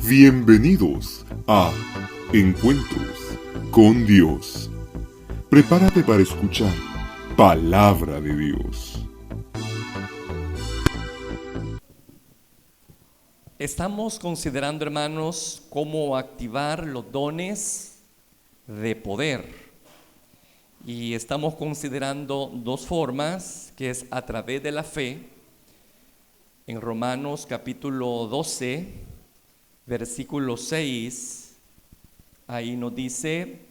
Bienvenidos a Encuentros con Dios. Prepárate para escuchar Palabra de Dios. Estamos considerando, hermanos, cómo activar los dones de poder. Y estamos considerando dos formas, que es a través de la fe. En Romanos capítulo 12, versículo 6, ahí nos dice: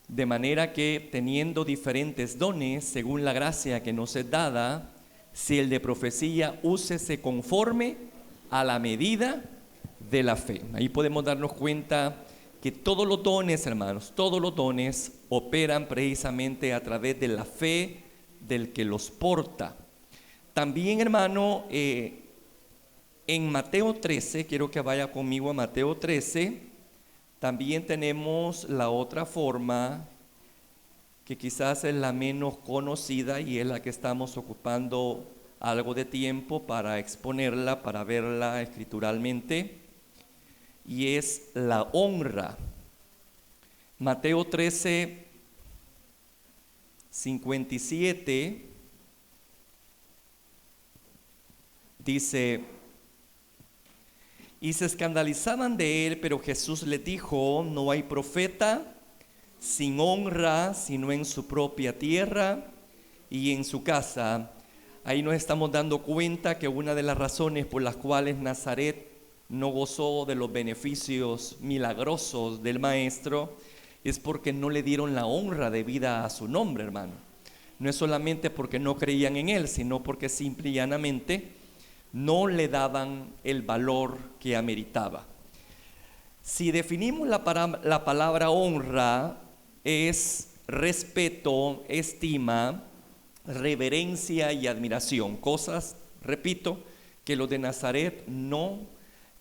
de manera que teniendo diferentes dones, según la gracia que nos es dada, si el de profecía, úsese conforme a la medida de la fe. Ahí podemos darnos cuenta que todos los dones, hermanos, todos los dones operan precisamente a través de la fe del que los porta. También, hermano, en Mateo 13, quiero que vaya conmigo a Mateo 13, también tenemos la otra forma que quizás es la menos conocida y es la que estamos ocupando algo de tiempo para exponerla, para verla escrituralmente, y es la honra. Mateo 13, 57 dice: y se escandalizaban de él, pero Jesús les dijo: no hay profeta sin honra, sino en su propia tierra y en su casa. Ahí nos estamos dando cuenta que una de las razones por las cuales Nazaret no gozó de los beneficios milagrosos del Maestro es porque no le dieron la honra debida a su nombre, hermano. No es solamente porque no creían en él, sino porque simple y llanamente no le daban el valor que ameritaba. Si definimos la palabra honra, es respeto, estima, reverencia y admiración. Cosas, repito, que los de Nazaret no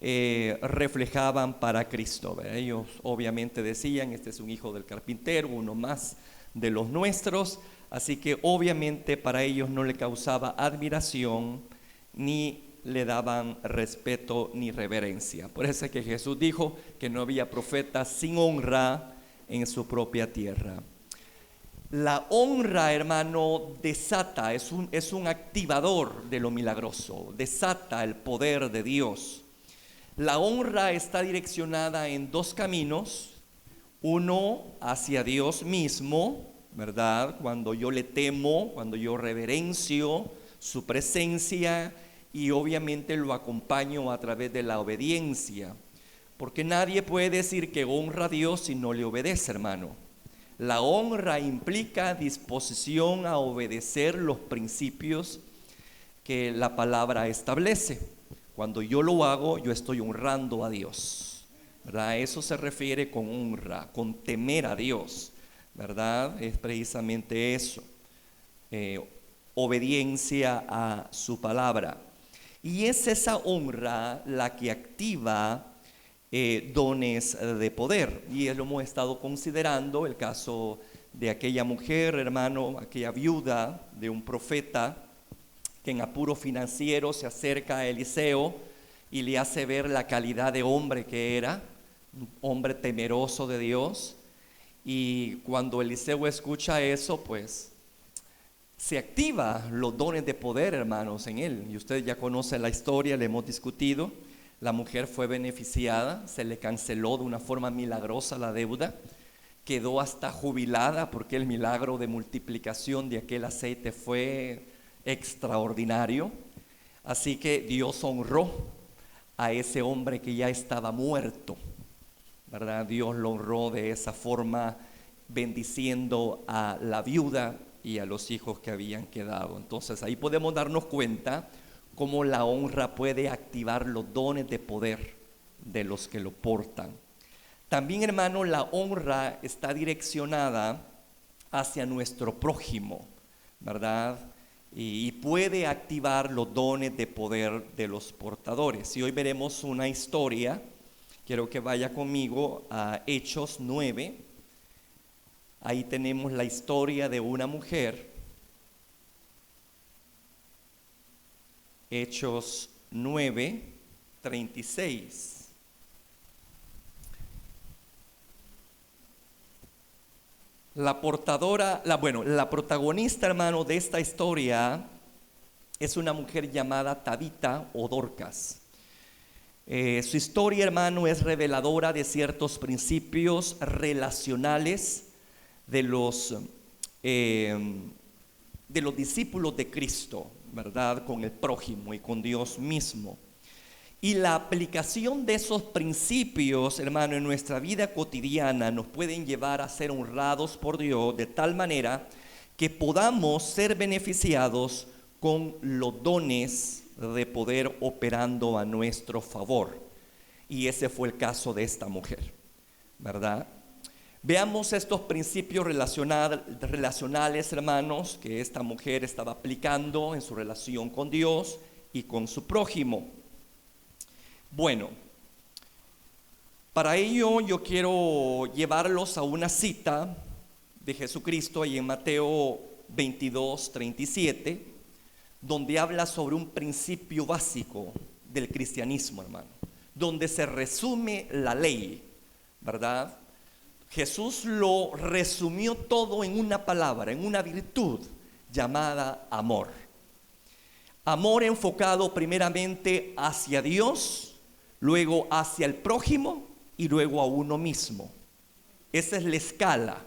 reflejaban para Cristo. Ellos obviamente decían: este es un hijo del carpintero, uno más de los nuestros. Así que obviamente para ellos no le causaba admiración, ni le daban respeto ni reverencia. Por eso es que Jesús dijo que no había profeta sin honra en su propia tierra. La honra, hermano, desata, es un activador de lo milagroso, desata el poder de Dios. La honra está direccionada en dos caminos: uno hacia Dios mismo, ¿verdad? Cuando yo le temo, cuando yo reverencio su presencia, y obviamente lo acompaño a través de la obediencia, porque nadie puede decir que honra a Dios si no le obedece, hermano. La honra implica disposición a obedecer los principios que la palabra establece. Cuando yo lo hago, yo estoy honrando a Dios, ¿verdad? Eso se refiere con honra, con temer a Dios, ¿verdad? Es precisamente eso, obediencia a su palabra. Y es esa honra la que activa dones de poder. Y lo hemos estado considerando, el caso de aquella mujer, hermano, aquella viuda de un profeta que en apuro financiero se acerca a Eliseo y le hace ver la calidad de hombre que era, un hombre temeroso de Dios. Y cuando Eliseo escucha eso, pues se activa los dones de poder, hermanos, en él. Y usted ya conoce la historia, le hemos discutido. La mujer fue beneficiada, se le canceló de una forma milagrosa la deuda, quedó hasta jubilada porque el milagro de multiplicación de aquel aceite fue extraordinario. Así que Dios honró a ese hombre que ya estaba muerto, ¿verdad? Dios lo honró de esa forma, bendiciendo a la viuda y a los hijos que habían quedado. Entonces ahí podemos darnos cuenta cómo la honra puede activar los dones de poder de los que lo portan. También, hermano, la honra está direccionada hacia nuestro prójimo, ¿verdad? Y puede activar los dones de poder de los portadores. Y hoy veremos una historia. Quiero que vaya conmigo a Hechos 9. Ahí tenemos la historia de una mujer. Hechos 9, 36. La protagonista, hermano, de esta historia es una mujer llamada Tabita o Dorcas. Su historia, hermano, es reveladora de ciertos principios relacionales de los discípulos de Cristo, ¿verdad? Con el prójimo y con Dios mismo. Y la aplicación de esos principios, hermano, en nuestra vida cotidiana nos pueden llevar a ser honrados por Dios de tal manera que podamos ser beneficiados con los dones de poder operando a nuestro favor. Y ese fue el caso de esta mujer, ¿verdad? Veamos estos principios relacionales, hermanos, que esta mujer estaba aplicando en su relación con Dios y con su prójimo. Bueno, para ello yo quiero llevarlos a una cita de Jesucristo ahí en Mateo 22:37, donde habla sobre un principio básico del cristianismo, hermano, donde se resume la ley, ¿verdad? Jesús lo resumió todo en una palabra, en una virtud llamada amor. Amor enfocado primeramente hacia Dios, luego hacia el prójimo y luego a uno mismo. Esa es la escala.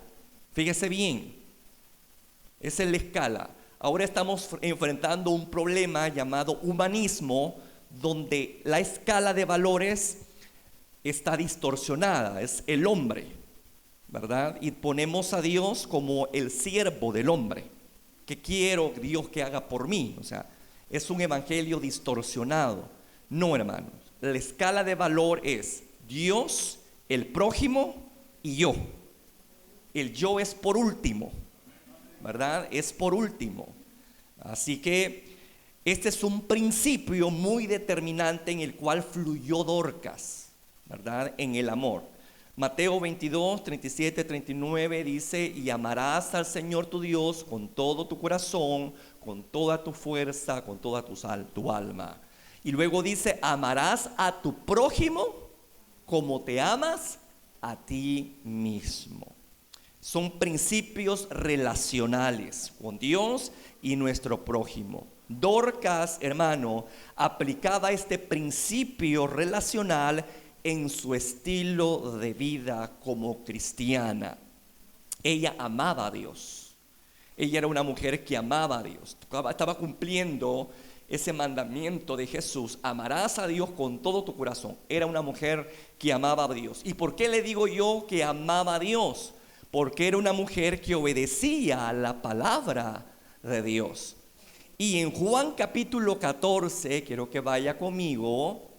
Fíjese bien, esa es la escala. Ahora estamos enfrentando un problema llamado humanismo, donde la escala de valores está distorsionada, es el hombre, ¿verdad? Y ponemos a Dios como el siervo del hombre. ¿Qué quiero Dios que haga por mí? O sea, es un evangelio distorsionado. No, hermanos. La escala de valor es Dios, el prójimo y yo. El yo es por último, ¿verdad? Es por último. Así que este es un principio muy determinante en el cual fluyó Dorcas, ¿verdad? En el amor. Mateo 22:37-39 dice: y amarás al Señor tu Dios con todo tu corazón, con toda tu fuerza, con toda tu alma. Y luego dice: amarás a tu prójimo como te amas a ti mismo. Son principios relacionales con Dios y nuestro prójimo. Dorcas, hermano, aplicaba este principio relacional en su estilo de vida como cristiana. Ella amaba a Dios. Ella era una mujer que amaba a Dios. Estaba cumpliendo ese mandamiento de Jesús: amarás a Dios con todo tu corazón. Era una mujer que amaba a Dios. ¿Y por qué le digo yo que amaba a Dios? Porque era una mujer que obedecía a la palabra de Dios. Y en Juan capítulo 14, quiero que vaya conmigo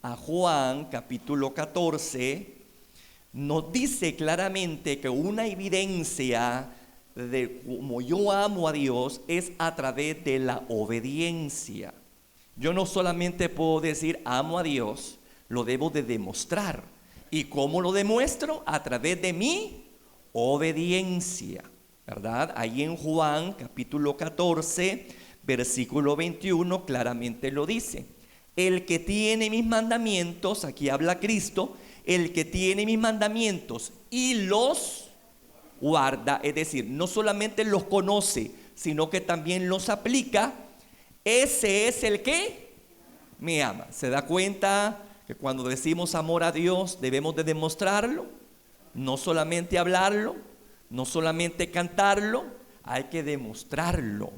a Juan capítulo 14, nos dice claramente que una evidencia de cómo yo amo a Dios es a través de la obediencia. Yo no solamente puedo decir amo a Dios, lo debo de demostrar. ¿Y cómo lo demuestro? A través de mi obediencia, ¿verdad? Ahí en Juan capítulo 14, versículo 21 claramente lo dice: el que tiene mis mandamientos, aquí habla Cristo, el que tiene mis mandamientos y los guarda, es decir, no solamente los conoce, sino que también los aplica, ese es el que me ama. ¿Se da cuenta que cuando decimos amor a Dios debemos de demostrarlo? No solamente hablarlo, no solamente cantarlo, hay que demostrarlo,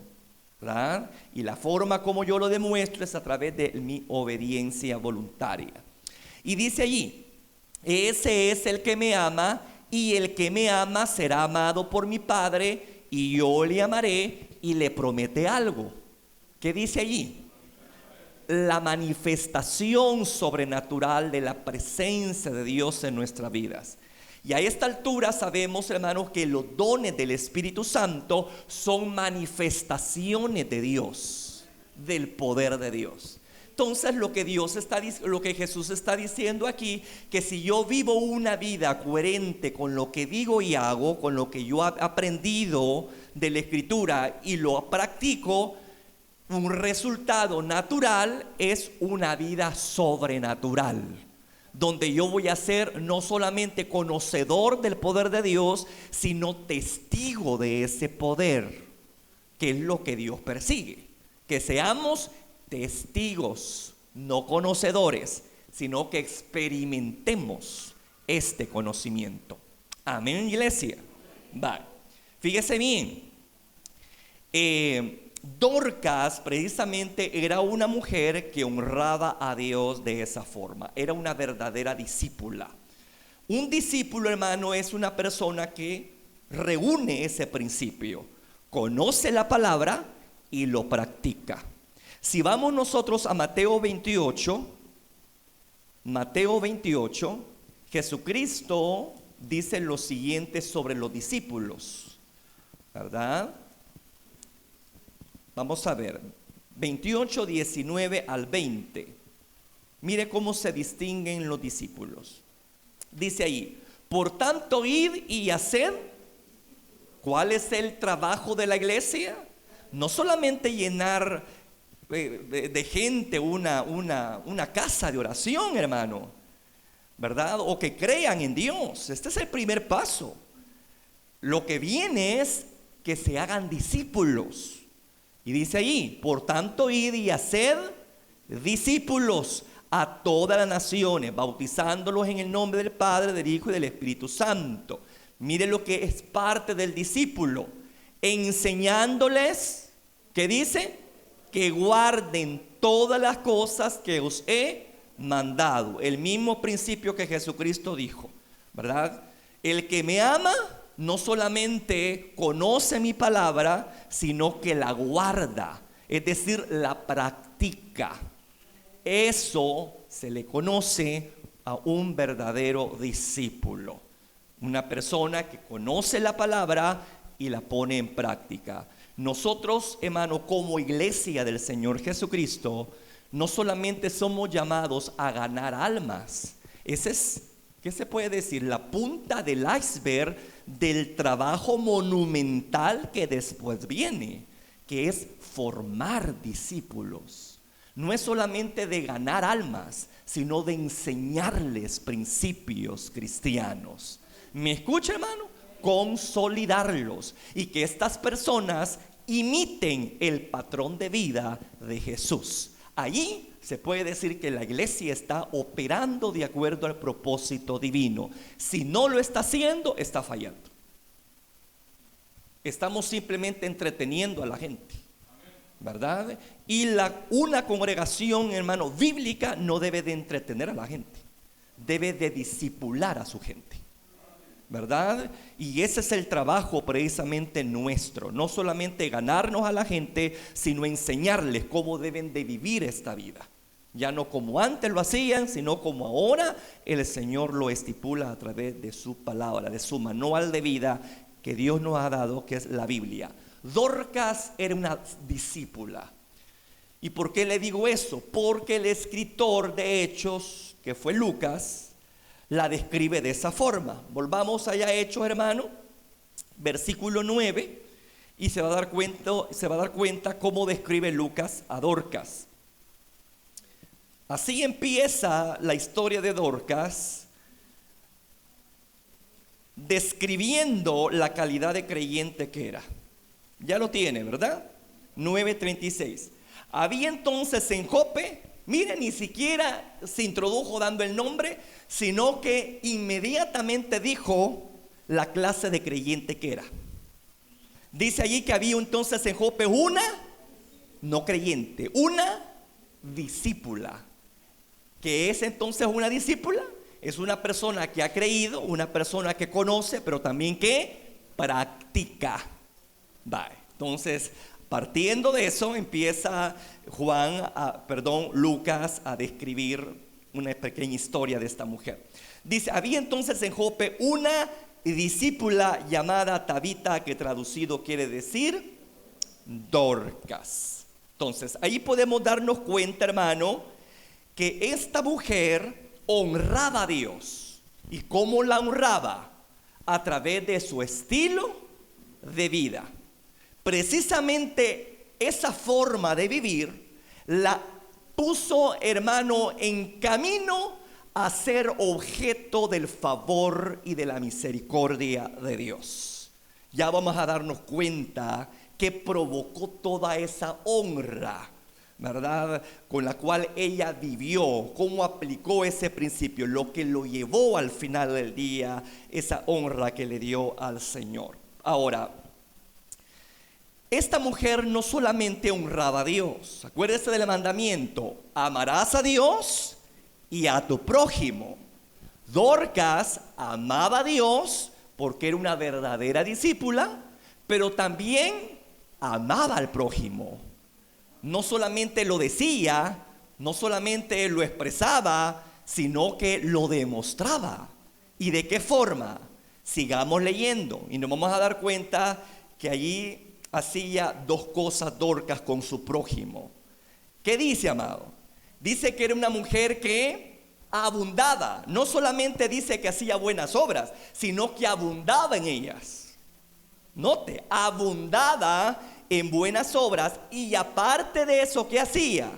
¿verdad? Y la forma como yo lo demuestro es a través de mi obediencia voluntaria. Y dice allí: ese es el que me ama, y el que me ama será amado por mi Padre, y yo le amaré. Y le promete algo. ¿Qué dice allí? La manifestación sobrenatural de la presencia de Dios en nuestras vidas. Y a esta altura sabemos, hermanos, que los dones del Espíritu Santo son manifestaciones de Dios, del poder de Dios. Entonces lo que Jesús está diciendo aquí, que si yo vivo una vida coherente con lo que digo y hago, con lo que yo he aprendido de la Escritura y lo practico, un resultado natural es una vida sobrenatural, donde yo voy a ser no solamente conocedor del poder de Dios, sino testigo de ese poder, que es lo que Dios persigue. Que seamos testigos, no conocedores, sino que experimentemos este conocimiento. Amén, iglesia. Va. Fíjese bien. Dorcas precisamente era una mujer que honraba a Dios de esa forma. Era una verdadera discípula. Un discípulo, hermano, es una persona que reúne ese principio. Conoce la palabra y lo practica. Si vamos nosotros a Mateo 28, Jesucristo dice lo siguiente sobre los discípulos, ¿verdad? Vamos a ver, 28, 19 al 20. Mire cómo se distinguen los discípulos. Dice ahí, por tanto, id y haced. ¿Cuál es el trabajo de la iglesia? No solamente llenar de gente una casa de oración, hermano, ¿verdad? O que crean en Dios. Este es el primer paso. Lo que viene es que se hagan discípulos. Y dice ahí, por tanto, id y haced discípulos a todas las naciones, bautizándolos en el nombre del Padre, del Hijo y del Espíritu Santo. Mire lo que es parte del discípulo, enseñándoles, ¿qué dice? Que guarden todas las cosas que os he mandado. El mismo principio que Jesucristo dijo, ¿verdad? El que me ama no solamente conoce mi palabra, sino que la guarda, es decir, la practica. Eso se le conoce a un verdadero discípulo. Una persona que conoce la palabra y la pone en práctica. Nosotros, hermano, como iglesia del Señor Jesucristo, no solamente somos llamados a ganar almas. Ese es, ¿qué se puede decir? La punta del iceberg del trabajo monumental que después viene, que es formar discípulos. No es solamente de ganar almas, sino de enseñarles principios cristianos. ¿Me escucha, hermano? Consolidarlos y que estas personas imiten el patrón de vida de Jesús. Allí se puede decir que la iglesia está operando de acuerdo al propósito divino. Si no lo está haciendo, está fallando. Estamos simplemente entreteniendo a la gente, ¿verdad? Y una congregación, hermano, bíblica no debe de entretener a la gente, debe de discipular a su gente, ¿verdad? Y ese es el trabajo precisamente nuestro, no solamente ganarnos a la gente, sino enseñarles cómo deben de vivir esta vida. Ya no como antes lo hacían, sino como ahora el Señor lo estipula a través de su palabra, de su manual de vida que Dios nos ha dado, que es la Biblia. Dorcas era una discípula. ¿Y por qué le digo eso? Porque el escritor de Hechos, que fue Lucas, la describe de esa forma. Volvamos allá a Hechos, hermano, versículo 9, y se va a dar cuenta cómo describe Lucas a Dorcas. Así empieza la historia de Dorcas, describiendo la calidad de creyente que era. Ya lo tiene, ¿verdad? 9:36. Había entonces en Jope, miren, ni siquiera se introdujo dando el nombre, sino que inmediatamente dijo la clase de creyente que era. Dice allí que había entonces en Jope una, no creyente, una discípula. ¿Qué es entonces una discípula? Es una persona que ha creído, una persona que conoce, pero también que practica. Vale. Entonces, partiendo de eso, empieza Lucas a describir una pequeña historia de esta mujer. Dice, había entonces en Jope una discípula llamada Tabita, que traducido quiere decir Dorcas. Entonces, ahí podemos darnos cuenta, hermano, que esta mujer honraba a Dios. ¿Y cómo la honraba? A través de su estilo de vida. Precisamente esa forma de vivir la puso, hermano, en camino a ser objeto del favor y de la misericordia de Dios. Ya vamos a darnos cuenta que provocó toda esa honra, ¿verdad?, con la cual ella vivió, cómo aplicó ese principio, lo que lo llevó al final del día, esa honra que le dio al Señor. Ahora, esta mujer no solamente honraba a Dios, acuérdese del mandamiento: amarás a Dios y a tu prójimo. Dorcas amaba a Dios porque era una verdadera discípula, pero también amaba al prójimo. No solamente lo decía, no solamente lo expresaba, sino que lo demostraba. ¿Y de qué forma? Sigamos leyendo y nos vamos a dar cuenta que allí hacía dos cosas Dorcas con su prójimo. ¿Qué dice, amado? Dice que era una mujer que abundaba. No solamente dice que hacía buenas obras, sino que abundaba en ellas. Note, abundaba en buenas obras, y aparte de eso, ¿qué hacía?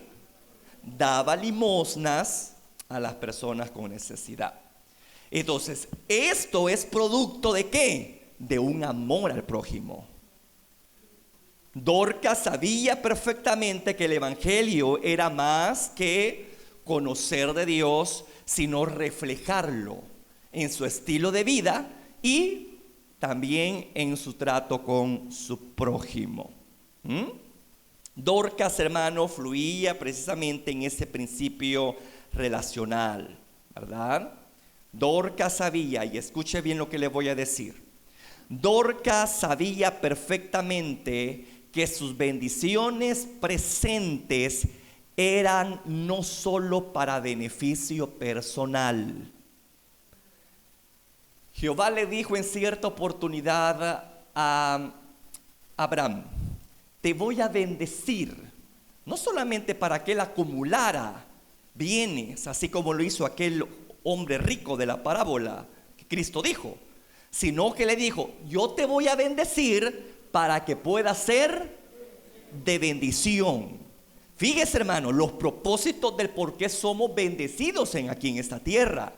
Daba limosnas a las personas con necesidad. Entonces, esto es producto ¿de qué? De un amor al prójimo. Dorcas sabía perfectamente que el evangelio era más que conocer de Dios, sino reflejarlo en su estilo de vida y también en su trato con su prójimo. Dorcas, hermano, fluía precisamente en ese principio relacional, ¿verdad? Dorcas sabía, y escuche bien lo que le voy a decir. Dorcas sabía perfectamente que sus bendiciones presentes eran no solo para beneficio personal. Jehová le dijo en cierta oportunidad a Abraham: te voy a bendecir, no solamente para que él acumulara bienes, así como lo hizo aquel hombre rico de la parábola que Cristo dijo, sino que le dijo: yo te voy a bendecir para que puedas ser de bendición. Fíjese, hermano, los propósitos del por qué somos bendecidos aquí en esta tierra.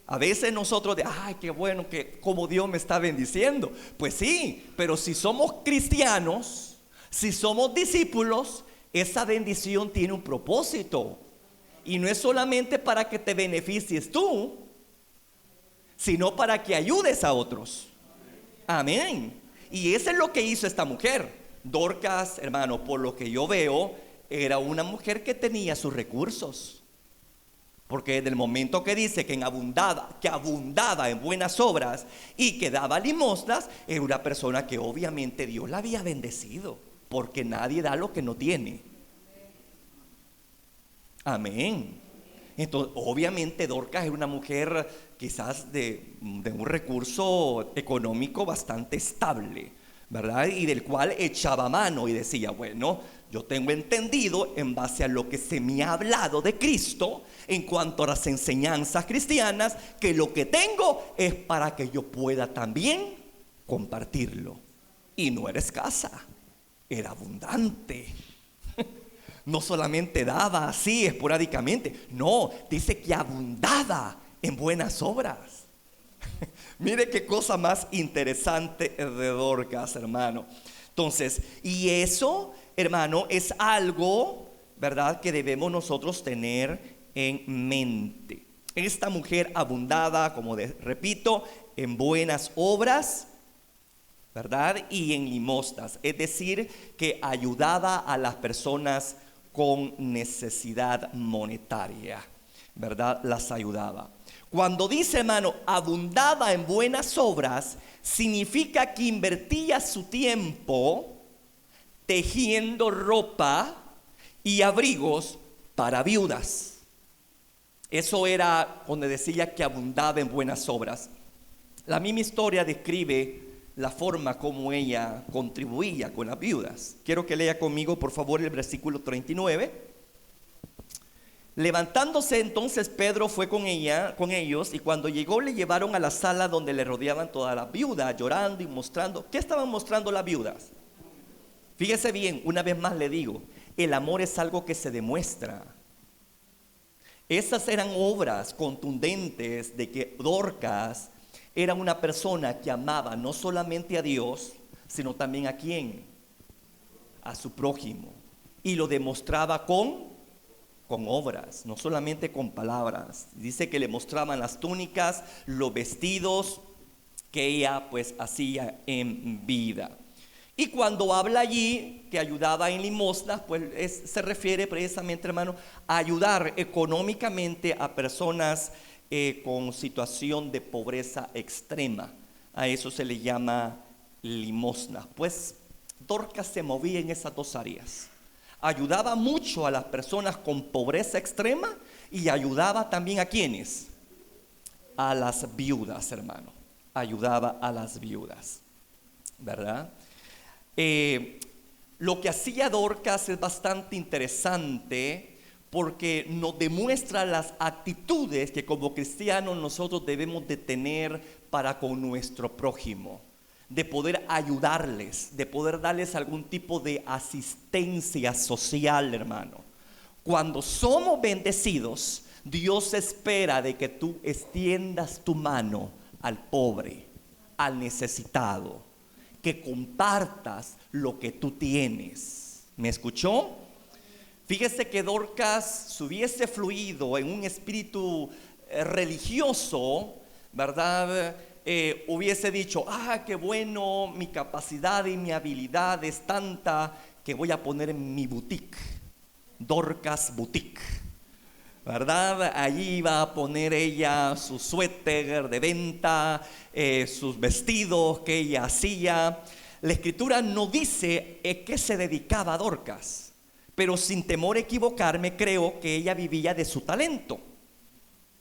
A veces nosotros ay, qué bueno que como Dios me está bendiciendo. Pues sí, pero si somos cristianos, si somos discípulos, esa bendición tiene un propósito. Y no es solamente para que te beneficies tú, sino para que ayudes a otros. Amén. Y eso es lo que hizo esta mujer. Dorcas, hermano, por lo que yo veo, era una mujer que tenía sus recursos. Porque desde el momento que dice que abundaba en buenas obras y que daba limosnas, era una persona que obviamente Dios la había bendecido, porque nadie da lo que no tiene. Amén. Entonces, obviamente Dorcas era una mujer quizás de un recurso económico bastante estable, ¿verdad? Y del cual echaba mano y decía: bueno, yo tengo entendido en base a lo que se me ha hablado de Cristo en cuanto a las enseñanzas cristianas, que lo que tengo es para que yo pueda también compartirlo. Y no era escasa, era abundante. No solamente daba así esporádicamente, no, dice que abundaba en buenas obras. Mire qué cosa más interesante de Dorcas, hermano. Entonces, y eso, hermano, es algo, ¿verdad?, que debemos nosotros tener en mente. Esta mujer abundaba, como repito, en buenas obras, ¿verdad?, y en limosnas. Es decir, que ayudaba a las personas con necesidad monetaria, ¿verdad? Las ayudaba. Cuando dice, hermano, abundaba en buenas obras, significa que invertía su tiempo tejiendo ropa y abrigos para viudas. Eso era donde decía que abundaba en buenas obras. La misma historia describe la forma como ella contribuía con las viudas. Quiero que lea conmigo, por favor, el versículo 39. Levantándose entonces Pedro fue con ellos, y cuando llegó le llevaron a la sala donde le rodeaban todas las viudas, llorando y mostrando. ¿Qué estaban mostrando las viudas? Fíjese bien, una vez más le digo, el amor es algo que se demuestra. Esas eran obras contundentes de que Dorcas era una persona que amaba no solamente a Dios, sino también a quién, a su prójimo. Y lo demostraba con obras, no solamente con palabras. Dice que le mostraban las túnicas, los vestidos que ella pues hacía en vida. Y cuando habla allí que ayudaba en limosnas, pues se refiere precisamente, hermano, a ayudar económicamente a personas con situación de pobreza extrema. A eso se le llama limosna. Pues Dorcas se movía en esas dos áreas. Ayudaba mucho a las personas con pobreza extrema y ayudaba también a quienes, a las viudas, hermano. Ayudaba a las viudas, ¿verdad? Lo que hacía Dorcas es bastante interesante porque nos demuestra las actitudes que como cristianos nosotros debemos de tener para con nuestro prójimo, de poder ayudarles, de poder darles algún tipo de asistencia social, hermano. Cuando somos bendecidos, Dios espera de que tú extiendas tu mano al pobre, al necesitado, que compartas lo que tú tienes. ¿Me escuchó? Fíjese que Dorcas, si hubiese fluido en un espíritu religioso, ¿verdad? Hubiese dicho, qué bueno, mi capacidad y mi habilidad es tanta que voy a poner mi boutique, Dorcas Boutique, ¿verdad? Allí iba a poner ella su suéter de venta, sus vestidos que ella hacía. La escritura no dice qué se dedicaba a Dorcas, pero sin temor a equivocarme, creo que ella vivía de su talento,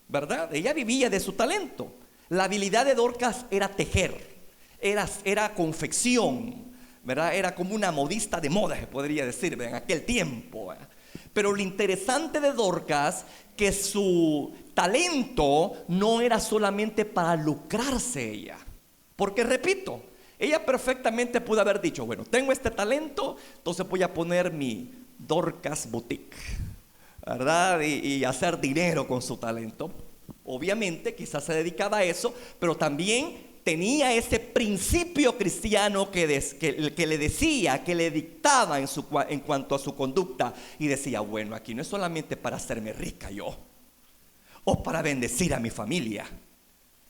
¿verdad? Ella vivía de su talento. La habilidad de Dorcas era tejer, era confección, ¿verdad? Era como una modista de moda, se podría decir, en aquel tiempo, ¿verdad? Pero lo interesante de Dorcas, que su talento no era solamente para lucrarse ella. Porque repito, ella perfectamente pudo haber dicho, bueno, tengo este talento, entonces voy a poner mi Dorcas Boutique, ¿verdad? Y hacer dinero con su talento. Obviamente quizás se dedicaba a eso, pero también tenía ese principio cristiano que le decía, que le dictaba en cuanto a su conducta. Y decía, bueno, aquí no es solamente para hacerme rica yo, o para bendecir a mi familia,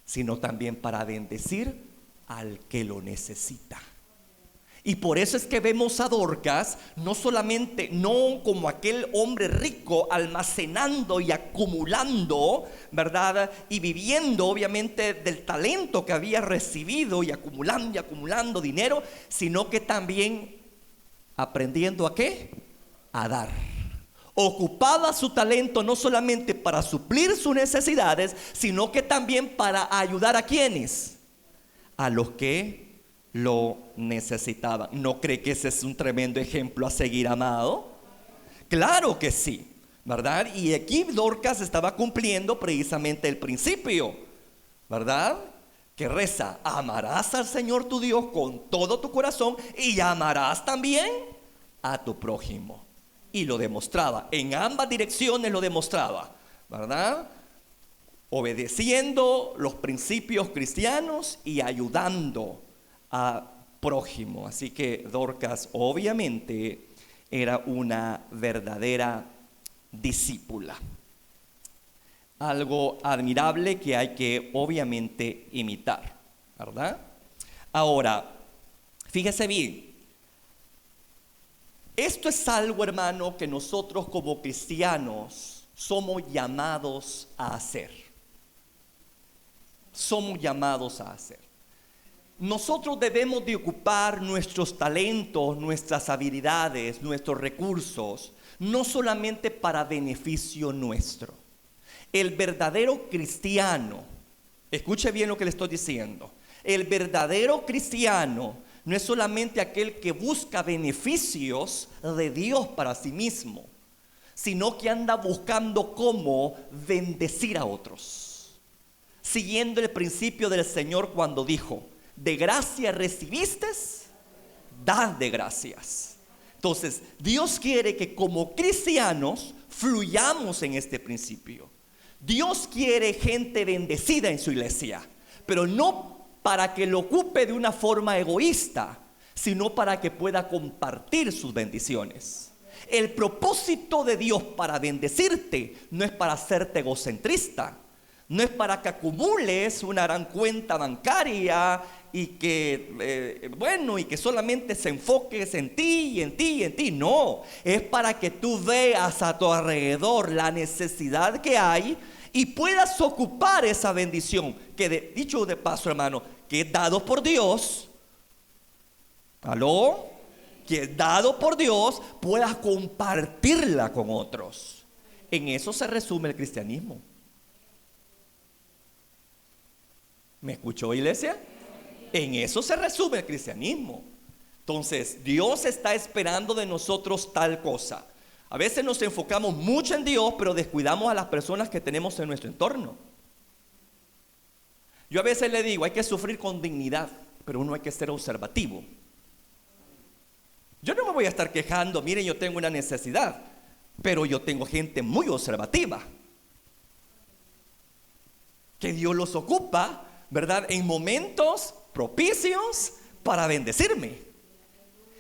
sino también para bendecir al que lo necesita. Y por eso es que vemos a Dorcas no solamente, no como aquel hombre rico almacenando y acumulando, ¿verdad? Y viviendo obviamente del talento que había recibido y acumulando dinero, sino que también aprendiendo ¿a qué? A dar. Ocupaba su talento no solamente para suplir sus necesidades, sino que también para ayudar a quienes, a los que lo necesitaban. ¿No cree que ese es un tremendo ejemplo a seguir, amado? Claro que sí, ¿verdad? Y aquí Dorcas estaba cumpliendo precisamente el principio, ¿verdad? Que reza, amarás al Señor tu Dios con todo tu corazón y amarás también a tu prójimo. Y lo demostraba, en ambas direcciones lo demostraba, ¿verdad? Obedeciendo los principios cristianos y ayudando a prójimo. Así que Dorcas obviamente era una verdadera discípula. Algo admirable que hay que obviamente imitar, ¿verdad? Ahora, fíjese bien, esto es algo, hermano, que nosotros como cristianos somos llamados a hacer. Somos llamados a hacer. Nosotros debemos de ocupar nuestros talentos, nuestras habilidades, nuestros recursos, no solamente para beneficio nuestro. El verdadero cristiano, escuche bien lo que le estoy diciendo, el verdadero cristiano no es solamente aquel que busca beneficios de Dios para sí mismo, sino que anda buscando cómo bendecir a otros, siguiendo el principio del Señor cuando dijo, de gracia recibiste, dad de gracias. Entonces, Dios quiere que como cristianos fluyamos en este principio. Dios quiere gente bendecida en su iglesia, pero no para que lo ocupe de una forma egoísta, sino para que pueda compartir sus bendiciones. El propósito de Dios para bendecirte no es para hacerte egocentrista, no es para que acumules una gran cuenta bancaria y que, y que solamente se enfoques en ti y en ti y en ti. No, es para que tú veas a tu alrededor la necesidad que hay y puedas ocupar esa bendición que, dicho de paso, hermano, que es dado por Dios. ¿Aló? Que es dado por Dios, puedas compartirla con otros. En eso se resume el cristianismo. ¿Me escuchó, iglesia? En eso se resume el cristianismo. Entonces, Dios está esperando de nosotros tal cosa. A veces nos enfocamos mucho en Dios, pero descuidamos a las personas que tenemos en nuestro entorno. Yo a veces le digo, hay que sufrir con dignidad, pero uno hay que ser observativo. Yo no me voy a estar quejando, miren, yo tengo una necesidad, pero yo tengo gente muy observativa, que Dios los ocupa, ¿verdad?, en momentos propicios para bendecirme.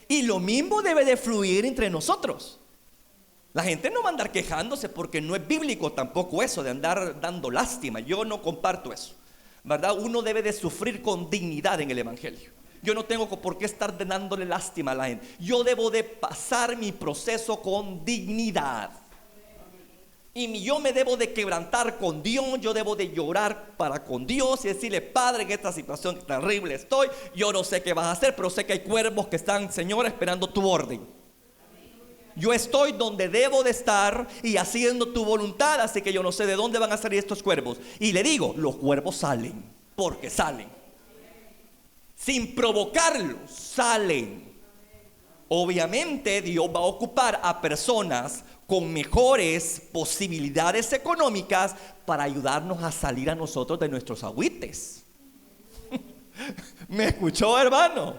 Y lo mismo debe de fluir entre nosotros. La gente no va a andar quejándose, porque no es bíblico tampoco eso de andar dando lástima. Yo no comparto eso, ¿verdad? Uno debe de sufrir con dignidad en el evangelio. Yo no tengo por qué estar dándole lástima a la gente. Yo debo de pasar mi proceso con dignidad. Y yo me debo de quebrantar con Dios. Yo debo de llorar para con Dios y decirle: Padre, en esta situación terrible estoy. Yo no sé qué vas a hacer, pero sé que hay cuervos que están, Señor, esperando tu orden. Yo estoy donde debo de estar y haciendo tu voluntad. Así que yo no sé de dónde van a salir estos cuervos. Y le digo, los cuervos salen, porque salen. Sin provocarlos, salen. Obviamente Dios va a ocupar a personas con mejores posibilidades económicas para ayudarnos a salir a nosotros de nuestros agüites. ¿Me escuchó, hermano?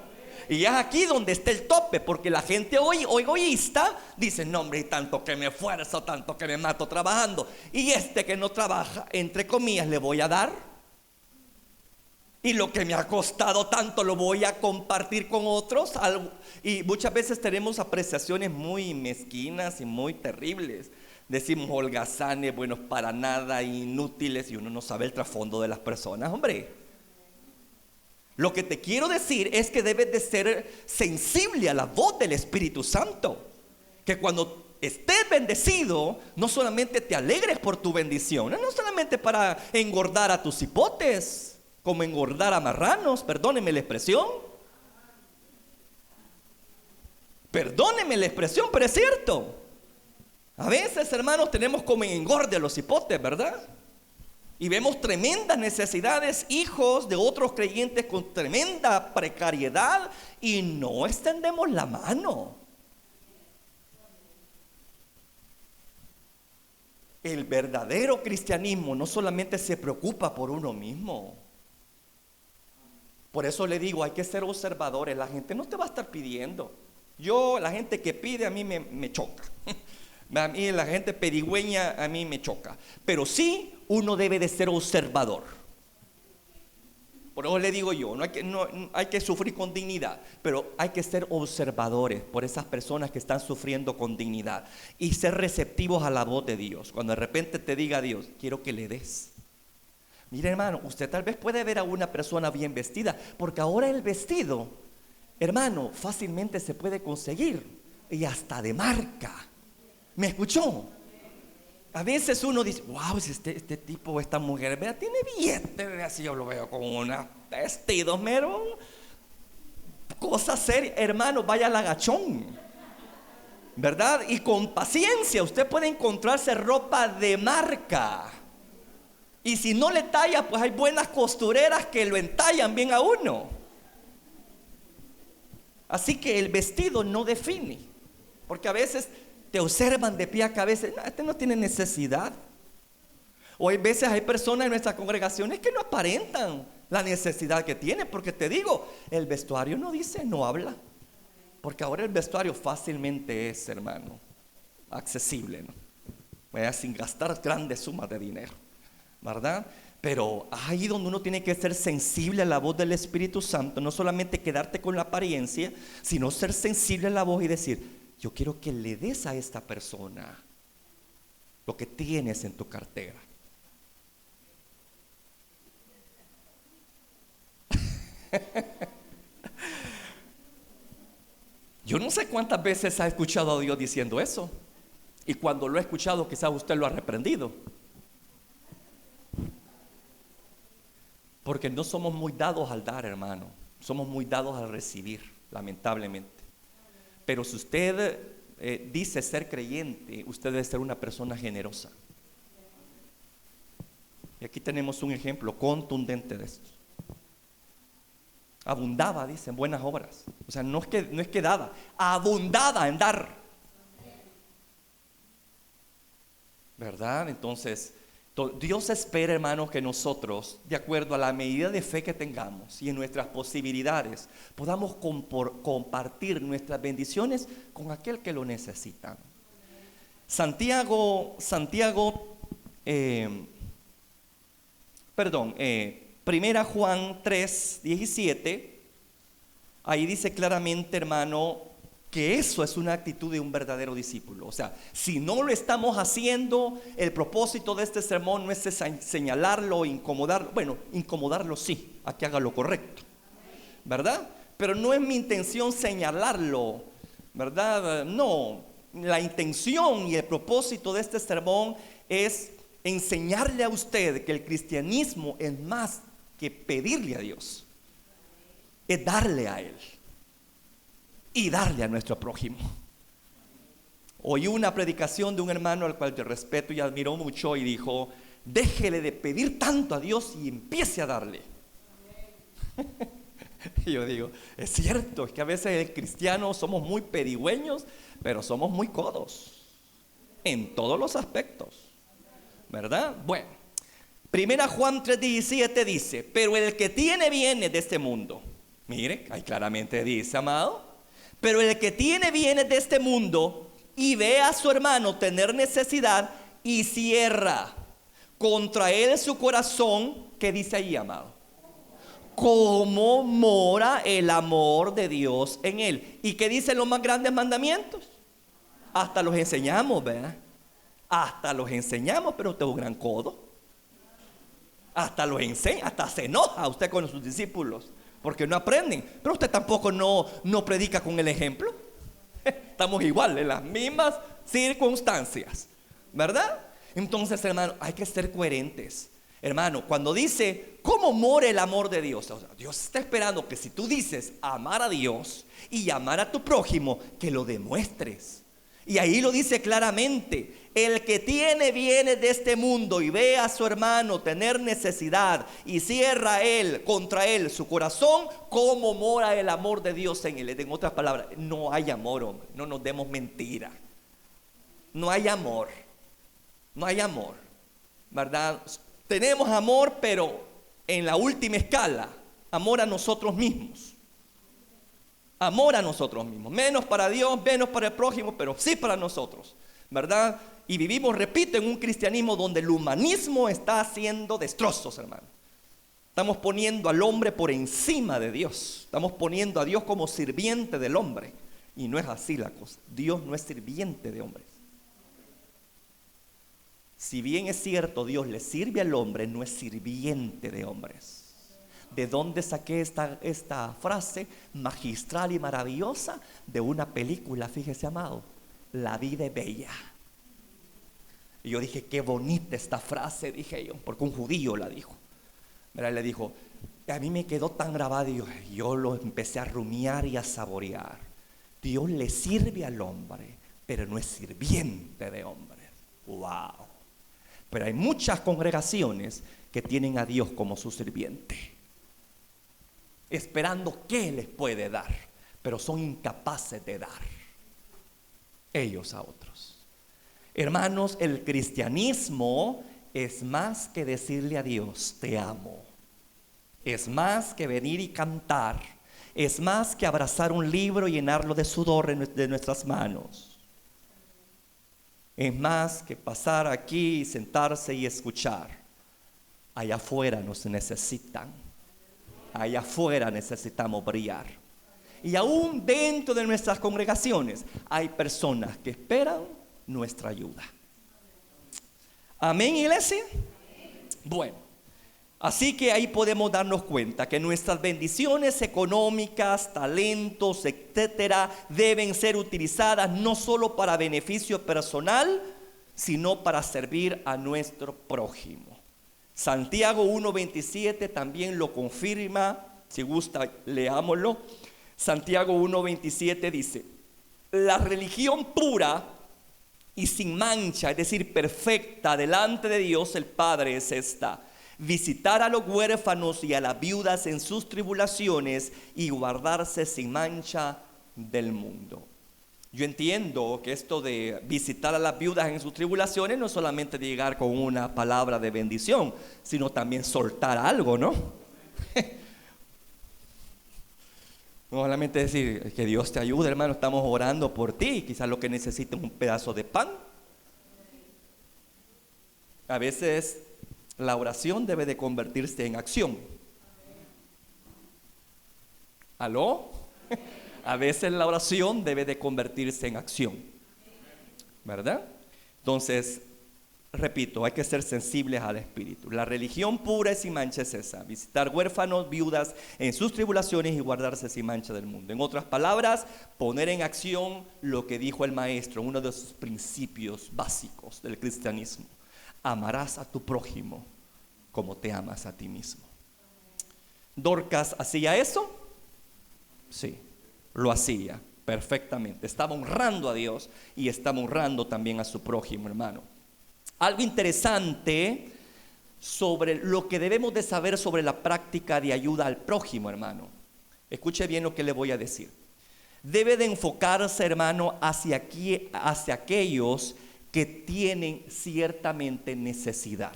Y es aquí donde está el tope, porque la gente hoy egoísta dice: no, hombre, tanto que me esfuerzo, tanto que me mato trabajando, y este que no trabaja, entre comillas, le voy a dar. Y lo que me ha costado tanto lo voy a compartir con otros. Y muchas veces tenemos apreciaciones muy mezquinas y muy terribles. Decimos holgazanes, buenos para nada, inútiles, y uno no sabe el trasfondo de las personas, hombre. Lo que te quiero decir es que debes de ser sensible a la voz del Espíritu Santo. Que cuando estés bendecido, no solamente te alegres por tu bendición, no solamente para engordar a tus hipotes, como engordar a marranos, perdónenme la expresión. Perdónenme la expresión, pero es cierto. A veces, hermanos, tenemos como engorde a los hipotes, ¿verdad? Y vemos tremendas necesidades, hijos de otros creyentes con tremenda precariedad, y no extendemos la mano. El verdadero cristianismo no solamente se preocupa por uno mismo. Por eso le digo, hay que ser observadores. La gente no te va a estar pidiendo. La gente que pide a mí me choca. A mí la gente pedigüeña a mí me choca. Pero sí, uno debe de ser observador. Por eso le digo yo, no hay que sufrir con dignidad, pero hay que ser observadores por esas personas que están sufriendo con dignidad y ser receptivos a la voz de Dios. Cuando de repente te diga Dios: quiero que le des. Mire, hermano, usted tal vez puede ver a una persona bien vestida, porque ahora el vestido, hermano, fácilmente se puede conseguir, y hasta de marca. ¿Me escuchó? A veces uno dice: wow, este tipo o esta mujer, ¿verdad?, tiene billete, así yo lo veo con unos vestidos, mero, cosa seria. Hermano, vaya al agachón, ¿verdad? Y con paciencia usted puede encontrarse ropa de marca. Y si no le talla, pues hay buenas costureras que lo entallan bien a uno. Así que el vestido no define, porque a veces te observan de pie a cabeza: no, este no tiene necesidad. O hay veces hay personas en nuestras congregaciones que no aparentan la necesidad que tienen, porque te digo, el vestuario no dice, no habla. Porque ahora el vestuario fácilmente es, hermano, accesible, ¿no? sin gastar grandes sumas de dinero, ¿verdad? Pero ahí donde uno tiene que ser sensible a la voz del Espíritu Santo, no solamente quedarte con la apariencia, sino ser sensible a la voz y decir: yo quiero que le des a esta persona lo que tienes en tu cartera. Yo no sé cuántas veces ha escuchado a Dios diciendo eso, y cuando lo ha escuchado quizás usted lo ha reprendido, porque no somos muy dados al dar, hermano. Somos muy dados al recibir, lamentablemente. Pero si usted dice ser creyente, usted debe ser una persona generosa. Y aquí tenemos un ejemplo contundente de esto. Abundaba, dice, en buenas obras. O sea, no es que daba, abundaba en dar, ¿verdad? Entonces, Dios espera, hermanos, que nosotros, de acuerdo a la medida de fe que tengamos y en nuestras posibilidades, podamos compartir nuestras bendiciones con aquel que lo necesita. Primera Juan 3:17, ahí dice claramente, hermano, que eso es una actitud de un verdadero discípulo. O sea, si no lo estamos haciendo, el propósito de este sermón no es señalarlo o incomodarlo. Bueno, incomodarlo sí, a que haga lo correcto, ¿verdad? Pero no es mi intención señalarlo, ¿verdad? No, la intención y el propósito de este sermón es enseñarle a usted que el cristianismo es más que pedirle a Dios, es darle a Él y darle a nuestro prójimo. Oí una predicación de un hermano al cual yo respeto y admiro mucho, y dijo: déjele de pedir tanto a Dios y empiece a darle. Y yo digo, es cierto, es que a veces el cristiano somos muy pedigüeños, pero somos muy codos en todos los aspectos, ¿verdad? Bueno, Primera Juan 3:17 dice: pero el que tiene bienes de este mundo, mire, ahí claramente dice, amado, pero el que tiene bienes de este mundo y ve a su hermano tener necesidad y cierra contra él su corazón, ¿qué dice ahí, amado? ¿Cómo mora el amor de Dios en él? ¿Y qué dicen los más grandes mandamientos? Hasta los enseñamos, ¿verdad? Hasta los enseñamos, pero usted es un gran codo. Hasta los enseña, hasta se enoja usted con sus discípulos porque no aprenden. Pero usted tampoco no predica con el ejemplo. Estamos igual en las mismas circunstancias, ¿verdad? Entonces, hermano, hay que ser coherentes. Hermano, cuando dice ¿cómo mora el amor de Dios? O sea, Dios está esperando que si tú dices amar a Dios y amar a tu prójimo, que lo demuestres. Y ahí lo dice claramente: el que tiene bienes de este mundo y ve a su hermano tener necesidad y cierra contra él su corazón, ¿cómo mora el amor de Dios en él? En otras palabras, no hay amor, hombre. No nos demos mentira. No hay amor. No hay amor, ¿verdad? Tenemos amor, pero en la última escala, amor a nosotros mismos. Amor a nosotros mismos, menos para Dios, menos para el prójimo, pero sí para nosotros, ¿verdad? Y vivimos, repito, en un cristianismo donde el humanismo está haciendo destrozos, hermano. Estamos poniendo al hombre por encima de Dios. Estamos poniendo a Dios como sirviente del hombre. Y no es así la cosa. Dios no es sirviente de hombres. Si bien es cierto, Dios le sirve al hombre, no es sirviente de hombres. ¿De dónde saqué esta frase magistral y maravillosa? De una película, fíjese, amado, La vida es bella. Y yo dije, qué bonita esta frase, dije yo, porque un judío la dijo. Mira, le dijo, a mí me quedó tan grabado, y yo lo empecé a rumiar y a saborear. Dios le sirve al hombre, pero no es sirviente de hombres. Wow. Pero hay muchas congregaciones que tienen a Dios como su sirviente, esperando qué les puede dar, pero son incapaces de dar ellos a otros. Hermanos, el cristianismo es más que decirle a Dios, te amo. Es más que venir y cantar. Es más que abrazar un libro y llenarlo de sudor de nuestras manos. Es más que pasar aquí, sentarse y escuchar. Allá afuera nos necesitan. Allá afuera necesitamos brillar. Y aún dentro de nuestras congregaciones hay personas que esperan nuestra ayuda. Amén, iglesia. Bueno, así que ahí podemos darnos cuenta que nuestras bendiciones económicas, talentos, etcétera, deben ser utilizadas no solo para beneficio personal, sino para servir a nuestro prójimo. Santiago 1:27 también lo confirma. Si gusta, leámoslo. Santiago 1:27 dice: la religión pura y sin mancha, es decir, perfecta delante de Dios el Padre, es esta: visitar a los huérfanos y a las viudas en sus tribulaciones y guardarse sin mancha del mundo. Yo entiendo que esto de visitar a las viudas en sus tribulaciones no es solamente de llegar con una palabra de bendición, sino también soltar algo, ¿no? No solamente decir que Dios te ayude, hermano, estamos orando por ti, quizás lo que necesites es un pedazo de pan. A veces la oración debe de convertirse en acción. ¿Aló? A veces la oración debe de convertirse en acción, ¿verdad? Entonces, repito, hay que ser sensibles al Espíritu. La religión pura y sin mancha es esa: visitar huérfanos, viudas en sus tribulaciones y guardarse sin mancha del mundo. En otras palabras, poner en acción lo que dijo el Maestro, uno de sus principios básicos del cristianismo: amarás a tu prójimo como te amas a ti mismo. ¿Dorcas hacía eso? Sí, lo hacía perfectamente. Estaba honrando a Dios y estaba honrando también a su prójimo, hermano. Algo interesante sobre lo que debemos de saber sobre la práctica de ayuda al prójimo, hermano. Escuche bien lo que le voy a decir. Debe de enfocarse, hermano, hacia aquellos que tienen ciertamente necesidad.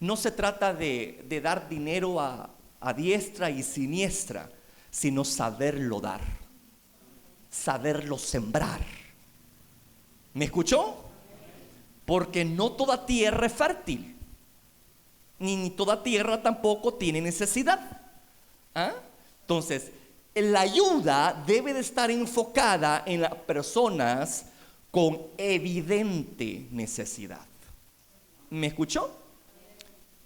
No se trata de dar dinero a diestra y siniestra, sino saberlo dar, saberlo sembrar. ¿Me escuchó? Porque no toda tierra es fértil, ni toda tierra tampoco tiene necesidad. ¿Ah? Entonces, la ayuda debe de estar enfocada en las personas con evidente necesidad. ¿Me escuchó?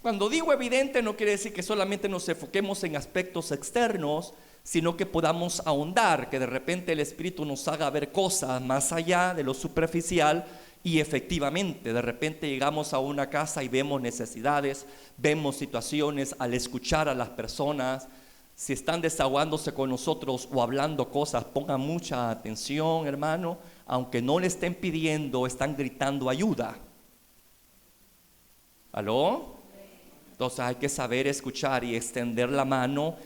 Cuando digo evidente, no quiere decir que solamente nos enfoquemos en aspectos externos, sino que podamos ahondar, que de repente el Espíritu nos haga ver cosas más allá de lo superficial. Y efectivamente, de repente llegamos a una casa y vemos necesidades, vemos situaciones. Al escuchar a las personas, si están desahogándose con nosotros o hablando cosas, pongan mucha atención, hermano. Aunque no le estén pidiendo, están gritando ayuda. ¿Aló? Entonces hay que saber escuchar y extender la mano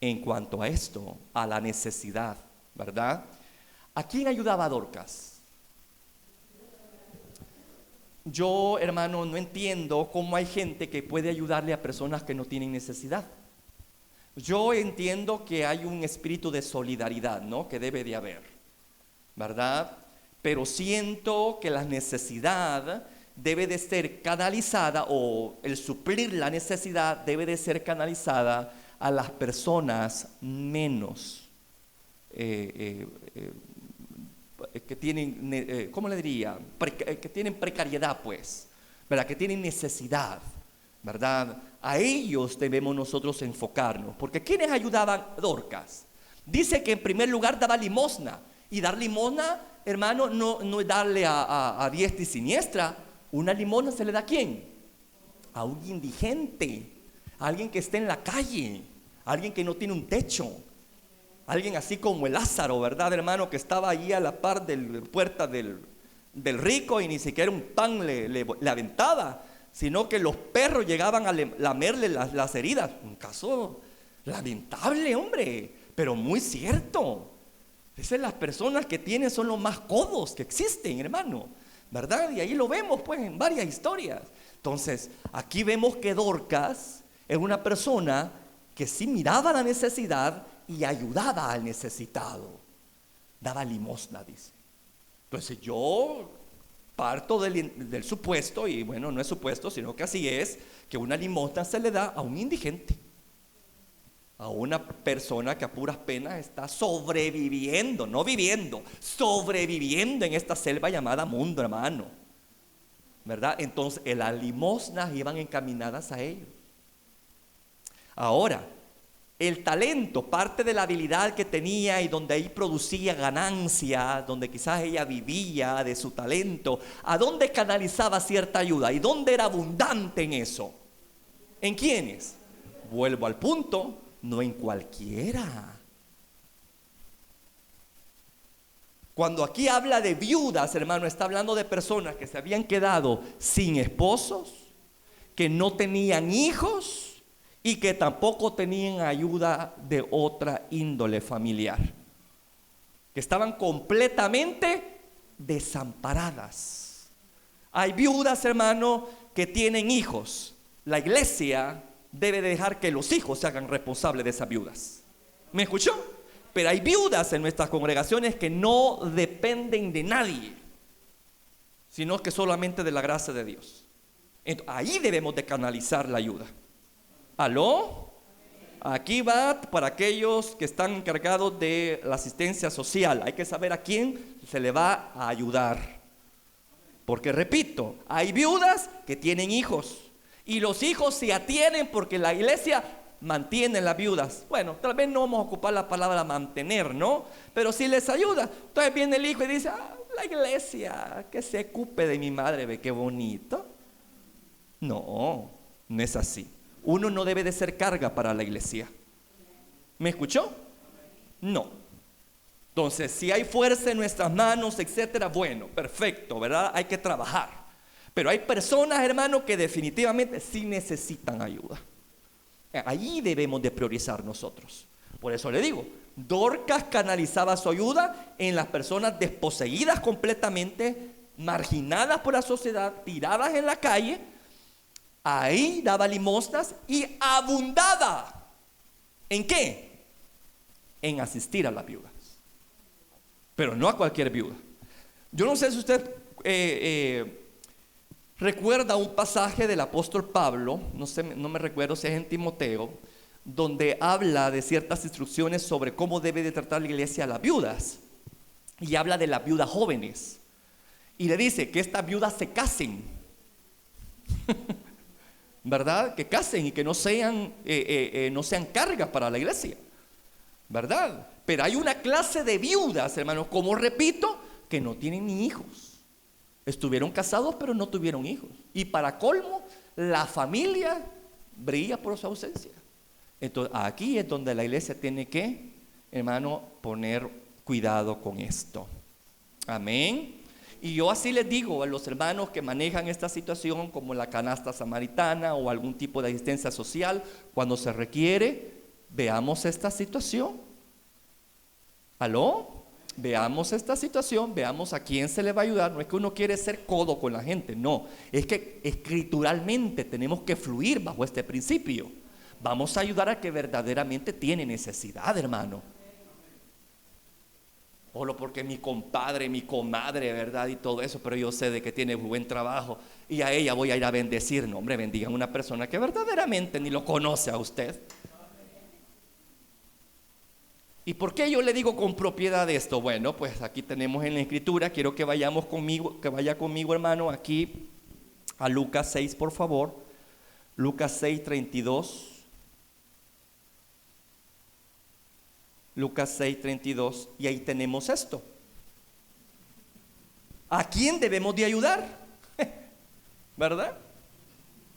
en cuanto a esto, a la necesidad, ¿verdad? ¿A quién ayudaba Dorcas? Yo, hermano, no entiendo cómo hay gente que puede ayudarle a personas que no tienen necesidad. Yo entiendo que hay un espíritu de solidaridad, ¿no?, que debe de haber, ¿verdad? Pero siento que la necesidad debe de ser canalizada, o el suplir la necesidad debe de ser canalizada a las personas menos que tienen, ¿cómo le diría? Que tienen precariedad, pues, ¿verdad? Que tienen necesidad, ¿verdad? A ellos debemos nosotros enfocarnos. Porque ¿quiénes ayudaban a Dorcas? Dice que en primer lugar daba limosna. Y dar limosna, hermano, no es darle a diestra y siniestra. Una limosna se le da ¿a quién? A un indigente, a alguien que esté en la calle, a alguien que no tiene un techo. Alguien así como el Lázaro, ¿verdad, hermano? Que estaba allí a la par de la puerta del rico y ni siquiera un pan le aventaba, sino que los perros llegaban a lamerle las heridas. Un caso lamentable, hombre, pero muy cierto. Esas las personas que tienen son los más codos que existen, hermano, ¿verdad? Y ahí lo vemos pues en varias historias. Entonces, aquí vemos que Dorcas es una persona que sí miraba la necesidad y ayudaba al necesitado. Daba limosna, dice. Entonces yo parto del supuesto, y bueno, no es supuesto, sino que así es, que una limosna se le da a un indigente, a una persona que a puras penas está sobreviviendo, no viviendo, sobreviviendo en esta selva llamada mundo, hermano, ¿verdad? Entonces las limosnas iban encaminadas a ellos. Ahora, el talento, parte de la habilidad que tenía y donde ahí producía ganancia, donde quizás ella vivía de su talento, ¿a dónde canalizaba cierta ayuda? ¿Y dónde era abundante en eso? ¿En quiénes? Vuelvo al punto, no en cualquiera. Cuando aquí habla de viudas, hermano, está hablando de personas que se habían quedado sin esposos, que no tenían hijos y que tampoco tenían ayuda de otra índole familiar, que estaban completamente desamparadas. Hay viudas, hermano, que tienen hijos. La iglesia debe dejar que los hijos se hagan responsables de esas viudas. ¿Me escuchó? Pero hay viudas en nuestras congregaciones que no dependen de nadie, sino que solamente de la gracia de Dios. Entonces, ahí debemos de canalizar la ayuda. ¿Aló? Aquí va para aquellos que están encargados de la asistencia social. Hay que saber a quién se le va a ayudar. Porque repito, hay viudas que tienen hijos y los hijos se atienen porque la iglesia mantiene las viudas. Bueno, tal vez no vamos a ocupar la palabra mantener, ¿no? Pero sí les ayuda. Entonces viene el hijo y dice, la iglesia que se ocupe de mi madre, ve qué bonito. No, no es así. Uno no debe de ser carga para la iglesia. ¿Me escuchó? No. Entonces, si hay fuerza en nuestras manos, etcétera, bueno, perfecto, ¿verdad? Hay que trabajar. Pero hay personas, hermanos, que definitivamente sí necesitan ayuda. Allí debemos de priorizar nosotros. Por eso le digo, Dorcas canalizaba su ayuda en las personas desposeídas completamente, marginadas por la sociedad, tiradas en la calle. Ahí daba limosnas y abundaba. ¿En qué? En asistir a las viudas. Pero no a cualquier viuda. Yo no sé si usted recuerda un pasaje del apóstol Pablo, no me recuerdo si es en Timoteo, donde habla de ciertas instrucciones sobre cómo debe de tratar la iglesia a las viudas. Y habla de las viudas jóvenes. Y le dice que estas viudas se casen. ¿Verdad? Que casen y que no sean cargas para la iglesia, ¿verdad? Pero hay una clase de viudas, hermanos, como repito, que no tienen ni hijos. Estuvieron casados pero no tuvieron hijos. Y para colmo, la familia brilla por su ausencia. Entonces aquí es donde la iglesia tiene que, hermano, poner cuidado con esto. Amén. Y yo así les digo a los hermanos que manejan esta situación, como la canasta samaritana o algún tipo de asistencia social, cuando se requiere, veamos esta situación. ¿Aló? Veamos esta situación, veamos a quién se le va a ayudar. No es que uno quiere ser codo con la gente, no. Es que escrituralmente tenemos que fluir bajo este principio. Vamos a ayudar a que verdaderamente tiene necesidad, hermano. Solo porque mi compadre, mi comadre, ¿verdad? Y todo eso, pero yo sé de que tiene buen trabajo y a ella voy a ir a bendecir. No, hombre, bendigan a una persona que verdaderamente ni lo conoce a usted. ¿Y por qué yo le digo con propiedad esto? Bueno, pues aquí tenemos en la escritura, quiero que vayamos conmigo, que vaya conmigo, hermano, aquí a Lucas 6, por favor. Lucas 6, 32. Lucas 6, 32, y ahí tenemos esto. ¿A quién debemos de ayudar? ¿Verdad?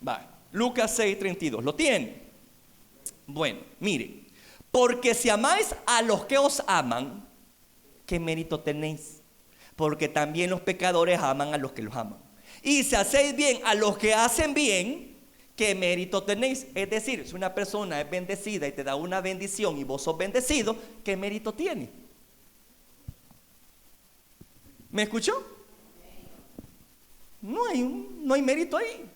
Va, Lucas 6, 32, ¿lo tiene? Bueno, mire, porque si amáis a los que os aman, ¿qué mérito tenéis? Porque también los pecadores aman a los que los aman. Y si hacéis bien a los que hacen bien, ¿qué mérito tenéis? Es decir, si una persona es bendecida y te da una bendición y vos sos bendecido, ¿qué mérito tiene? ¿Me escuchó? No hay mérito ahí,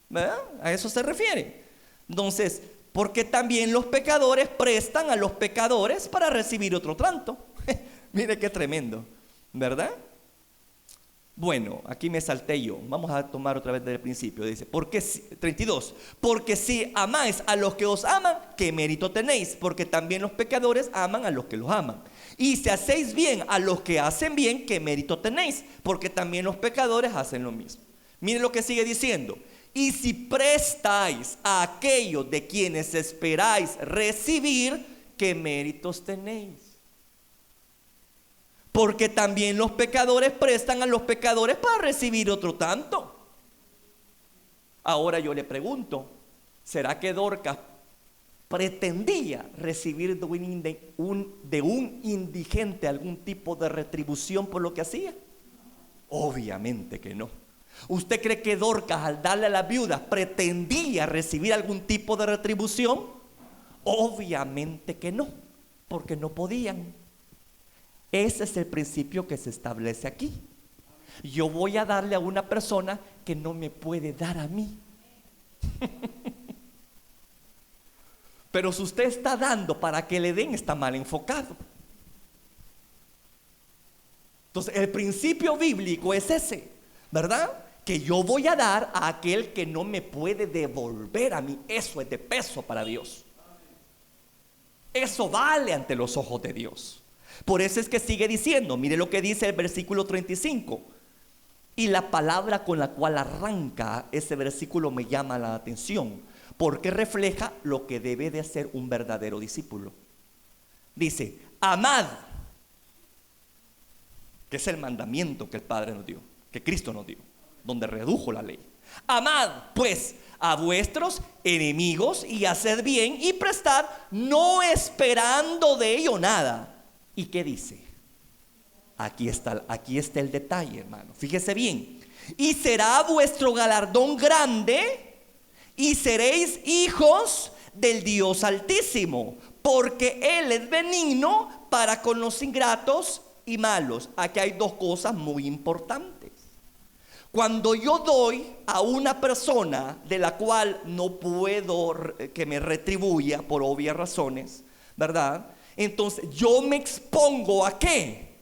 ¿verdad? A eso se refiere. Entonces, porque también los pecadores prestan a los pecadores para recibir otro tanto. Mire qué tremendo, ¿verdad? Bueno, aquí me salté yo. Vamos a tomar otra vez desde el principio. Dice, 32. Porque si amáis a los que os aman, ¿qué mérito tenéis? Porque también los pecadores aman a los que los aman. Y si hacéis bien a los que hacen bien, ¿qué mérito tenéis? Porque también los pecadores hacen lo mismo. Miren lo que sigue diciendo. Y si prestáis a aquellos de quienes esperáis recibir, ¿qué méritos tenéis? Porque también los pecadores prestan a los pecadores para recibir otro tanto. Ahora yo le pregunto, ¿será que Dorcas pretendía recibir de un indigente algún tipo de retribución por lo que hacía? Obviamente que no. ¿Usted cree que Dorcas, al darle a las viudas, pretendía recibir algún tipo de retribución? Obviamente que no, porque no podían. Ese es el principio que se establece aquí. Yo voy a darle a una persona que no me puede dar a mí. Pero si usted está dando para que le den, está mal enfocado. Entonces, el principio bíblico es ese, ¿verdad? Que yo voy a dar a aquel que no me puede devolver a mí. Eso es de peso para Dios. Eso vale ante los ojos de Dios. Por eso es que sigue diciendo, mire lo que dice el versículo 35. Y la palabra con la cual arranca ese versículo me llama la atención, porque refleja lo que debe de hacer un verdadero discípulo. Dice, amad, que es el mandamiento que el Padre nos dio, que Cristo nos dio, donde redujo la ley. Amad pues a vuestros enemigos y haced bien y prestad, no esperando de ello nada. ¿Y qué dice? Aquí está el detalle, hermano. Fíjese bien. Y será vuestro galardón grande y seréis hijos del Dios Altísimo, porque Él es benigno para con los ingratos y malos. Aquí hay dos cosas muy importantes. Cuando yo doy a una persona de la cual no puedo que me retribuya por obvias razones, ¿verdad? Entonces yo me expongo ¿a qué?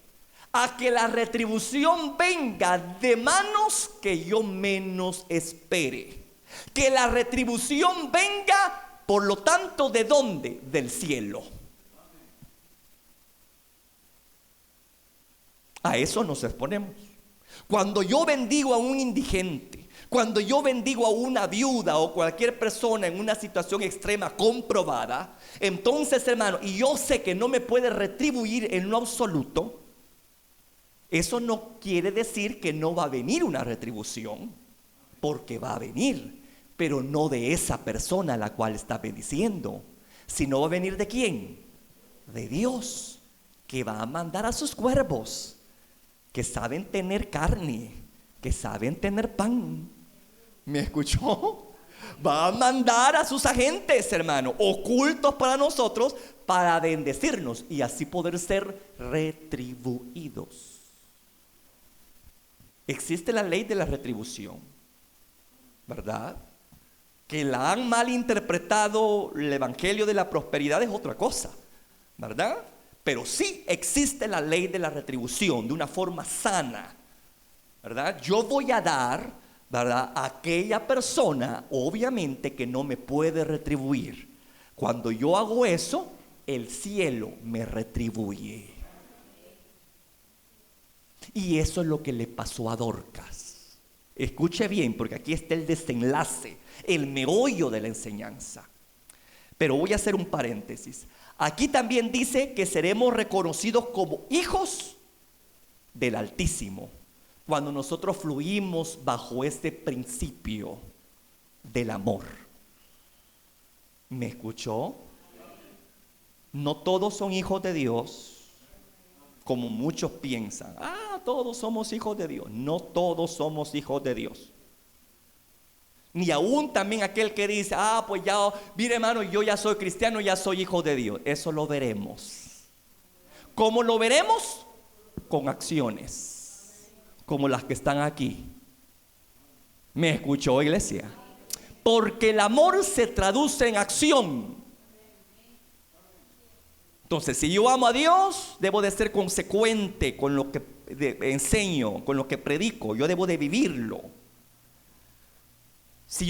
A que la retribución venga de manos que yo menos espere. Que la retribución venga, por lo tanto, ¿de dónde? Del cielo. A eso nos exponemos. Cuando yo bendigo a un indigente, cuando yo bendigo a una viuda o cualquier persona en una situación extrema comprobada, entonces, hermano, y yo sé que no me puede retribuir en lo absoluto, eso no quiere decir que no va a venir una retribución, porque va a venir, pero no de esa persona a la cual está bendiciendo, sino va a venir ¿de quién? De Dios, que va a mandar a sus cuervos, que saben tener carne, que saben tener pan. ¿Me escuchó? Va a mandar a sus agentes, hermano, ocultos para nosotros, para bendecirnos y así poder ser retribuidos. Existe la ley de la retribución, ¿verdad? Que la han malinterpretado. El evangelio de la prosperidad es otra cosa, ¿verdad? Pero sí existe la ley de la retribución de una forma sana, ¿verdad? Yo voy a dar, ¿verdad?, a aquella persona, obviamente, que no me puede retribuir. Cuando yo hago eso, el cielo me retribuye. Y eso es lo que le pasó a Dorcas. Escuche bien, porque aquí está el desenlace, el meollo de la enseñanza. Pero voy a hacer un paréntesis. Aquí también dice que seremos reconocidos como hijos del Altísimo, cuando nosotros fluimos bajo este principio del amor. ¿Me escuchó? No todos son hijos de Dios, como muchos piensan. Todos somos hijos de Dios. No todos somos hijos de Dios. Ni aún también aquel que dice, pues ya, mire hermano, yo ya soy cristiano, ya soy hijo de Dios. Eso lo veremos. ¿Cómo lo veremos? Con acciones, como las que están aquí. ¿Me escuchó, iglesia? Porque el amor se traduce en acción. Entonces, si yo amo a Dios, debo de ser consecuente con lo que enseño, con lo que predico. Yo debo de vivirlo. Si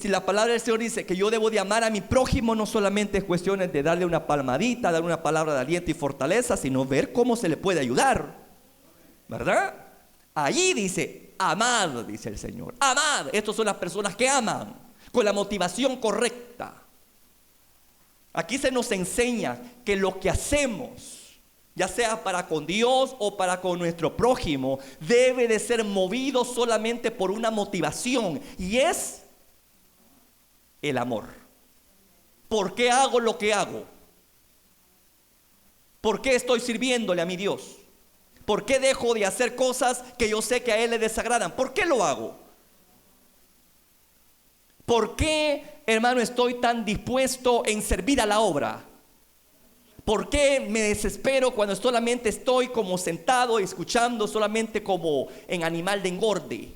la palabra del Señor dice que yo debo de amar a mi prójimo, no solamente es cuestiones de darle una palmadita, darle una palabra de aliento y fortaleza, sino ver cómo se le puede ayudar, ¿verdad? Allí dice, amad, dice el Señor, amad. Estas son las personas que aman con la motivación correcta. Aquí se nos enseña que lo que hacemos, ya sea para con Dios o para con nuestro prójimo, debe de ser movido solamente por una motivación, y es el amor. ¿Por qué hago lo que hago? ¿Por qué estoy sirviéndole a mi Dios? ¿Por qué dejo de hacer cosas que yo sé que a Él le desagradan? ¿Por qué lo hago? ¿Por qué, hermano, estoy tan dispuesto en servir a la obra? ¿Por qué me desespero cuando solamente estoy como sentado escuchando, solamente como en animal de engorde?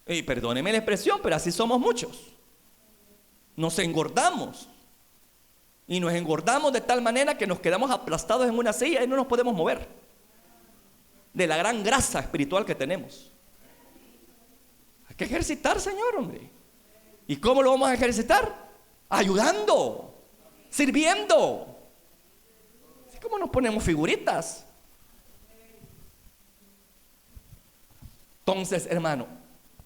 Y perdóneme la expresión, pero así somos muchos. Nos engordamos. Y nos engordamos de tal manera que nos quedamos aplastados en una silla y no nos podemos mover de la gran grasa espiritual que tenemos. Hay que ejercitar, Señor, hombre. ¿Y cómo lo vamos a ejercitar? Ayudando, sirviendo. Así como nos ponemos figuritas. Entonces, hermano,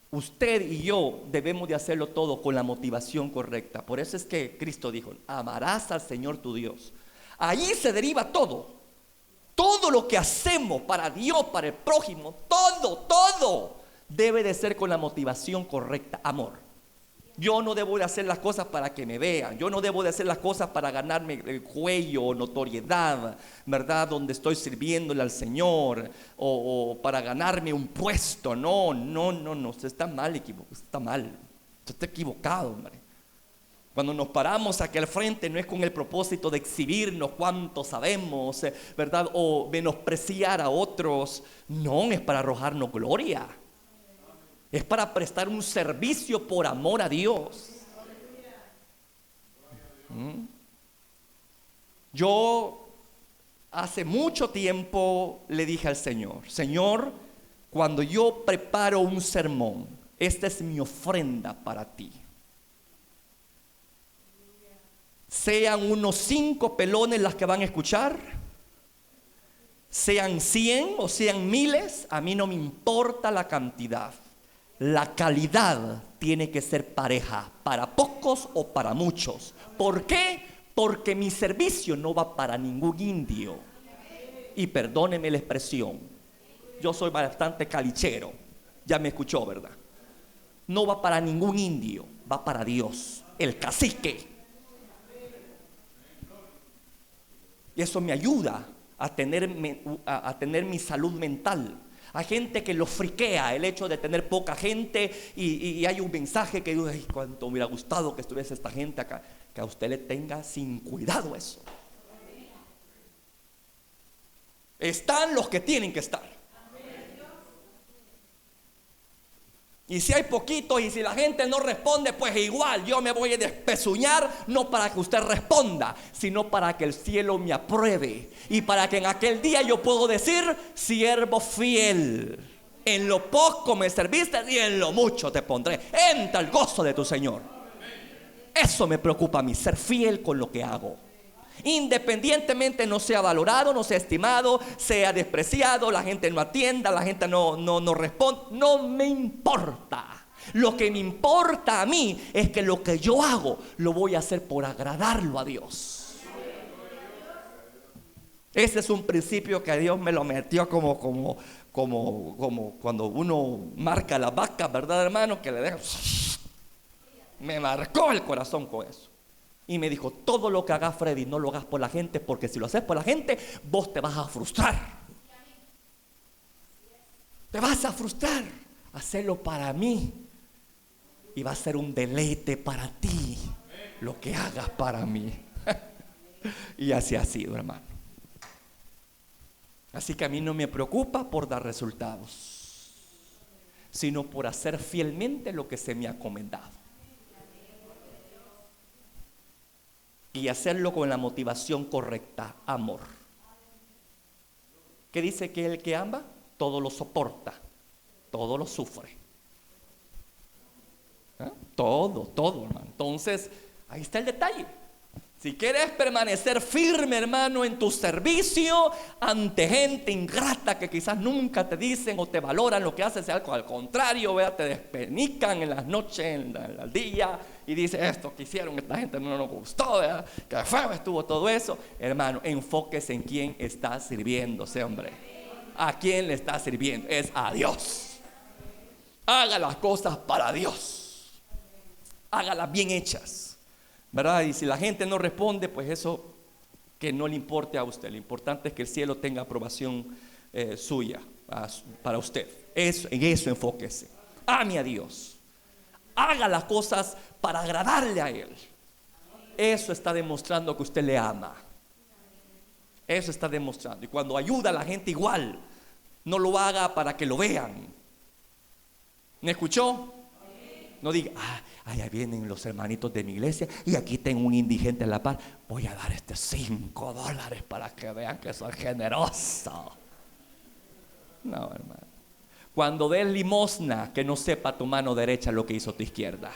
usted y yo debemos de hacerlo todo con la motivación correcta. Por eso es que Cristo dijo, amarás al Señor tu Dios. Allí se deriva todo. Todo lo que hacemos para Dios, para el prójimo, todo debe de ser con la motivación correcta, amor. Yo no debo de hacer las cosas para que me vean. Yo no debo de hacer las cosas para ganarme el cuello o notoriedad, ¿verdad? Donde estoy sirviéndole al Señor o para ganarme un puesto. No. Usted está mal, está mal. Usted está equivocado, hombre. Cuando nos paramos aquí al frente no es con el propósito de exhibirnos cuánto sabemos, ¿verdad? O menospreciar a otros. No, es para arrojarnos gloria. Es para prestar un servicio por amor a Dios. Yo hace mucho tiempo le dije al Señor, Señor, cuando yo preparo un sermón, esta es mi ofrenda para ti. Sean unos 5 pelones las que van a escuchar, sean 100 o sean miles, a mí no me importa la cantidad. La calidad tiene que ser pareja, para pocos o para muchos. ¿Por qué? Porque mi servicio no va para ningún indio. Y perdóneme la expresión, yo soy bastante calichero, ya me escuchó, ¿verdad? No va para ningún indio, va para Dios, el cacique. Y eso me ayuda a tener mi salud mental. Hay gente que lo friquea el hecho de tener poca gente y hay un mensaje que dice, ay, cuánto me hubiera gustado que estuviese esta gente acá. Que a usted le tenga sin cuidado eso. Están los que tienen que estar. Y si hay poquitos y si la gente no responde, pues igual yo me voy a despezuñar, no para que usted responda, sino para que el cielo me apruebe y para que en aquel día yo puedo decir, siervo fiel, en lo poco me serviste y en lo mucho te pondré, entra el gozo de tu Señor. Eso me preocupa a mí, ser fiel con lo que hago. Independientemente no sea valorado, no sea estimado, sea despreciado, la gente no atienda, la gente no responde, no me importa. Lo que me importa a mí es que lo que yo hago lo voy a hacer por agradarlo a Dios. Ese es un principio que Dios me lo metió como cuando uno marca la vaca, ¿verdad, hermano? Que le deja, me marcó el corazón con eso. Y me dijo, todo lo que hagas, Freddy, no lo hagas por la gente, porque si lo haces por la gente, vos te vas a frustrar. Te vas a frustrar. Hacerlo para mí y va a ser un deleite para ti lo que hagas para mí. Y así ha sido, hermano. Así que a mí no me preocupa por dar resultados, sino por hacer fielmente lo que se me ha encomendado. y hacerlo con la motivación correcta, amor. ¿Qué dice que el que ama? Todo lo soporta, todo lo sufre. Todo, hermano. Entonces, ahí está el detalle. Si quieres permanecer firme, hermano, en tu servicio ante gente ingrata que quizás nunca te dicen o te valoran lo que haces, algo al contrario, vea, te despenican en las noches, en el día, y dice esto que hicieron, esta gente no nos gustó, ¿verdad? Que feo estuvo todo eso. Hermano, enfóquese en quién está sirviéndose, hombre. ¿A quién le está sirviendo? Es a Dios. Haga las cosas para Dios. Hágalas bien hechas, ¿verdad? Y si la gente no responde, pues eso que no le importe a usted. Lo importante es que el cielo tenga aprobación suya para usted. En eso enfóquese. Ame a Dios. Haga las cosas para agradarle a Él. Eso está demostrando que usted le ama. Eso está demostrando. Y cuando ayuda a la gente igual, no lo haga para que lo vean. ¿Me escuchó? No diga, allá vienen los hermanitos de mi iglesia y aquí tengo un indigente en La Paz. Voy a dar $5 para que vean que soy generoso. No, hermano. Cuando des limosna, que no sepa tu mano derecha lo que hizo tu izquierda.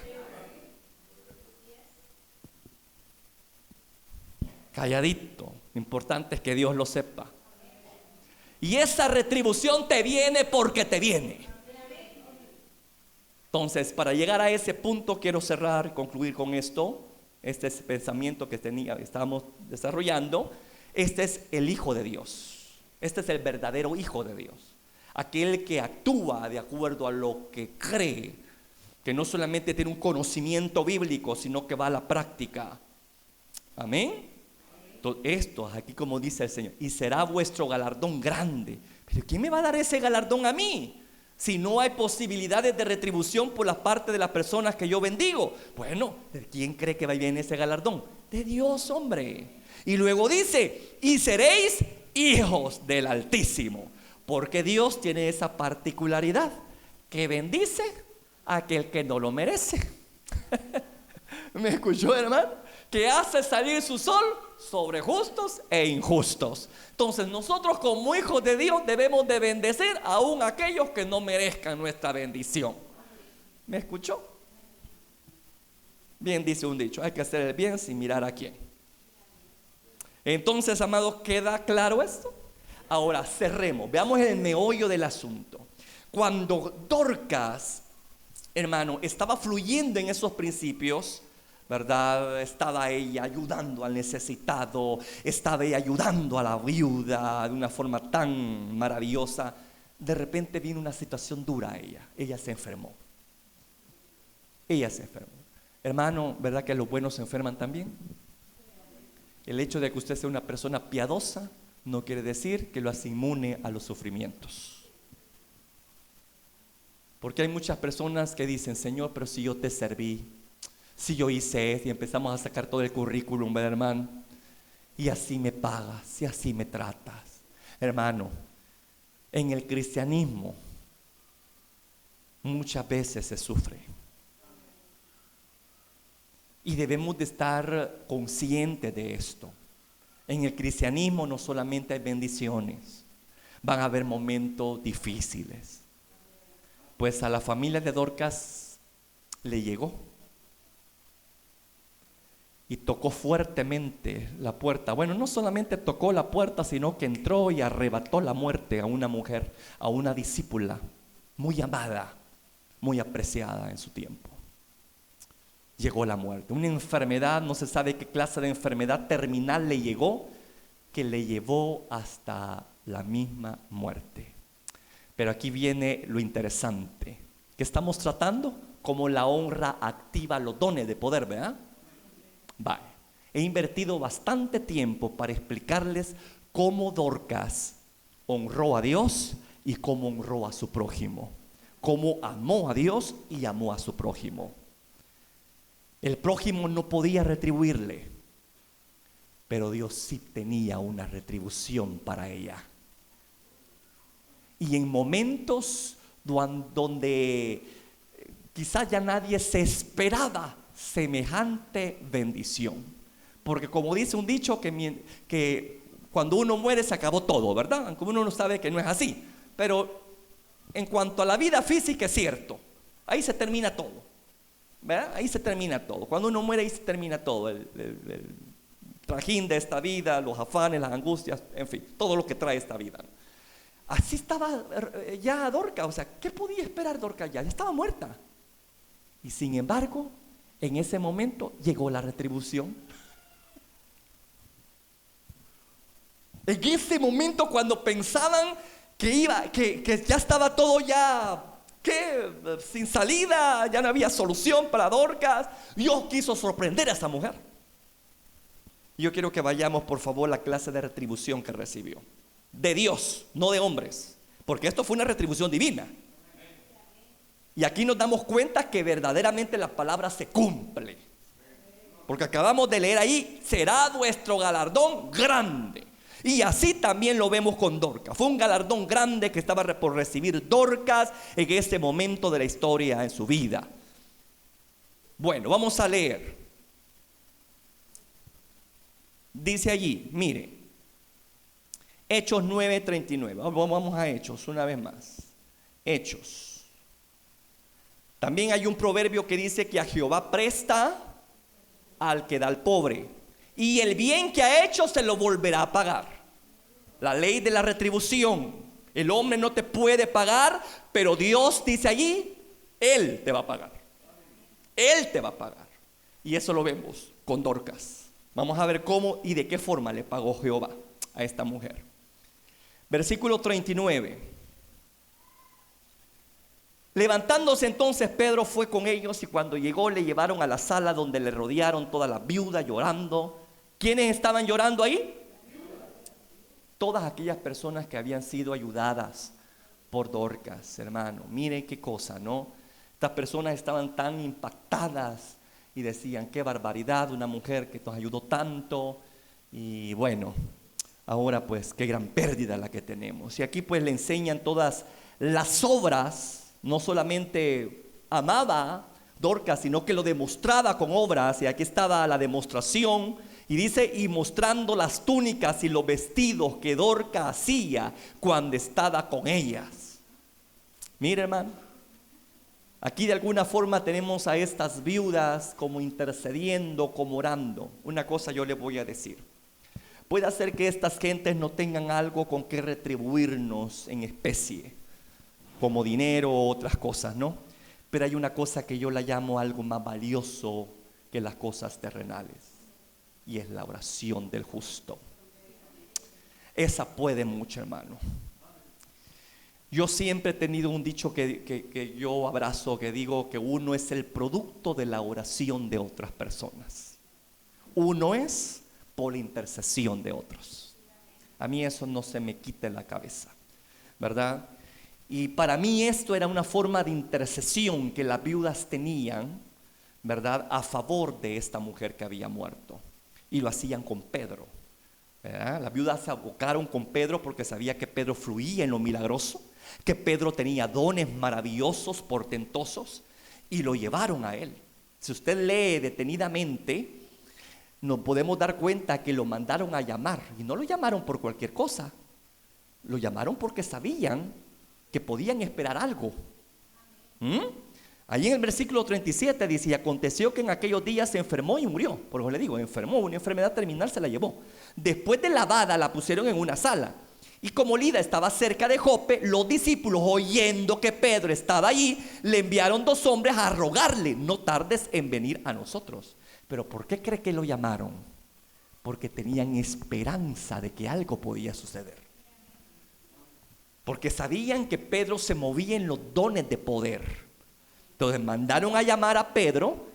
Calladito. Lo importante es que Dios lo sepa. Y esa retribución te viene porque te viene. Entonces, para llegar a ese punto, quiero cerrar y concluir con esto. Este es el pensamiento que estábamos desarrollando. Este es el Hijo de Dios. Este es el verdadero Hijo de Dios. Aquel que actúa de acuerdo a lo que cree, que no solamente tiene un conocimiento bíblico, sino que va a la práctica. Amén. Entonces, esto, aquí como dice el Señor, y será vuestro galardón grande. Pero ¿quién me va a dar ese galardón a mí? Si no hay posibilidades de retribución por la parte de las personas que yo bendigo. Bueno, ¿de quién cree que va a venir ese galardón? De Dios, hombre. Y luego dice, y seréis hijos del Altísimo. Porque Dios tiene esa particularidad, que bendice a aquel que no lo merece. ¿Me escuchó, hermano? Que hace salir su sol sobre justos e injustos. Entonces nosotros como hijos de Dios debemos de bendecir aún a aquellos que no merezcan nuestra bendición. ¿Me escuchó? Bien dice un dicho, hay que hacer el bien sin mirar a quién. Entonces, amados, ¿queda claro esto? Ahora cerremos, veamos el meollo del asunto. Cuando Dorcas, hermano, estaba fluyendo en esos principios, ¿verdad? Estaba ella ayudando al necesitado, estaba ella ayudando a la viuda de una forma tan maravillosa. De repente vino una situación dura a ella. Ella se enfermó. Hermano, ¿verdad que los buenos se enferman también? El hecho de que usted sea una persona piadosa no quiere decir que lo hace inmune a los sufrimientos. Porque hay muchas personas que dicen, Señor, pero si yo te serví, si yo hice esto, y empezamos a sacar todo el currículum, ¿verdad, hermano? Y así me pagas, y así me tratas. Hermano, en el cristianismo muchas veces se sufre. Y debemos de estar conscientes de esto. En el cristianismo no solamente hay bendiciones, van a haber momentos difíciles. Pues a la familia de Dorcas le llegó. Y tocó fuertemente la puerta. Bueno, no solamente tocó la puerta, sino que entró y arrebató la muerte a una mujer, a una discípula muy amada, muy apreciada en su tiempo. Llegó la muerte. Una enfermedad, no se sabe qué clase de enfermedad terminal le llegó, que le llevó hasta la misma muerte. Pero aquí viene lo interesante, que estamos tratando como la honra activa los dones de poder, ¿verdad? Vale. He invertido bastante tiempo para explicarles cómo Dorcas honró a Dios y cómo honró a su prójimo, cómo amó a Dios y amó a su prójimo. El prójimo no podía retribuirle, pero Dios sí tenía una retribución para ella. Y en momentos donde quizás ya nadie se esperaba semejante bendición, Porque como dice un dicho que cuando uno muere se acabó todo, ¿verdad? Aunque uno no sabe que no es así. Pero en cuanto a la vida física es cierto. Ahí se termina todo, ¿verdad? Ahí se termina todo. Cuando uno muere ahí se termina todo. El trajín de esta vida, los afanes, las angustias, en fin, todo lo que trae esta vida. Así estaba ya Dorcas. O sea, ¿qué podía esperar Dorcas ya? Ya estaba muerta. Y sin embargo, en ese momento llegó la retribución. En ese momento cuando pensaban que ya estaba todo sin salida, ya no había solución para Dorcas, Dios quiso sorprender a esa mujer. Yo quiero que vayamos por favor a la clase de retribución que recibió. De Dios, no de hombres, porque esto fue una retribución divina. Y aquí nos damos cuenta que verdaderamente la palabra se cumple, porque acabamos de leer ahí: será vuestro galardón grande. Y así también lo vemos con Dorcas. Fue un galardón grande que estaba por recibir Dorcas en este momento de la historia en su vida. Bueno, vamos a leer. Dice allí, mire, Hechos 9:39. Vamos a Hechos una vez más. Hechos. También hay un proverbio que dice que a Jehová presta al que da al pobre, y el bien que ha hecho se lo volverá a pagar. La ley de la retribución. El hombre no te puede pagar, pero Dios dice allí, Él te va a pagar. Él te va a pagar. Y eso lo vemos con Dorcas. Vamos a ver cómo y de qué forma le pagó Jehová a esta mujer. Versículo 39. Levantándose entonces Pedro fue con ellos, y cuando llegó le llevaron a la sala donde le rodearon todas las viudas llorando. ¿Quiénes estaban llorando ahí? Todas aquellas personas que habían sido ayudadas por Dorcas, hermano. Miren qué cosa, ¿no? Estas personas estaban tan impactadas y decían: qué barbaridad, una mujer que nos ayudó tanto. Y bueno, ahora pues qué gran pérdida la que tenemos. Y aquí pues le enseñan todas las obras. No solamente amaba Dorcas, sino que lo demostraba con obras. Y aquí estaba la demostración. Y dice: y mostrando las túnicas y los vestidos que Dorcas hacía cuando estaba con ellas. Mire, hermano, aquí de alguna forma tenemos a estas viudas como intercediendo, como orando. Una cosa yo les voy a decir: puede ser que estas gentes no tengan algo con que retribuirnos en especie, como dinero o otras cosas, ¿no? Pero hay una cosa que yo la llamo algo más valioso que las cosas terrenales, y es la oración del justo. Esa puede mucho, hermano. Yo siempre he tenido un dicho que yo abrazo, que digo que uno es el producto de la oración de otras personas. Uno es por la intercesión de otros. A mí eso no se me quita en la cabeza, ¿verdad? Y para mí esto era una forma de intercesión que las viudas tenían, ¿verdad?, a favor de esta mujer que había muerto. Y lo hacían con Pedro, ¿verdad? Las viudas se abocaron con Pedro porque sabía que Pedro fluía en lo milagroso, que Pedro tenía dones maravillosos, portentosos, y lo llevaron a él. Si usted lee detenidamente, nos podemos dar cuenta que lo mandaron a llamar. Y no lo llamaron por cualquier cosa. Lo llamaron porque sabían que podían esperar algo. Allí en el versículo 37 dice: y aconteció que en aquellos días se enfermó y murió. Por eso le digo, enfermó, una enfermedad terminal se la llevó. Después de lavada la pusieron en una sala. Y como Lida estaba cerca de Jope, los discípulos, oyendo que Pedro estaba allí, le enviaron 2 hombres a rogarle: no tardes en venir a nosotros. Pero ¿por qué cree que lo llamaron? Porque tenían esperanza de que algo podía suceder. Porque sabían que Pedro se movía en los dones de poder. Entonces mandaron a llamar a Pedro.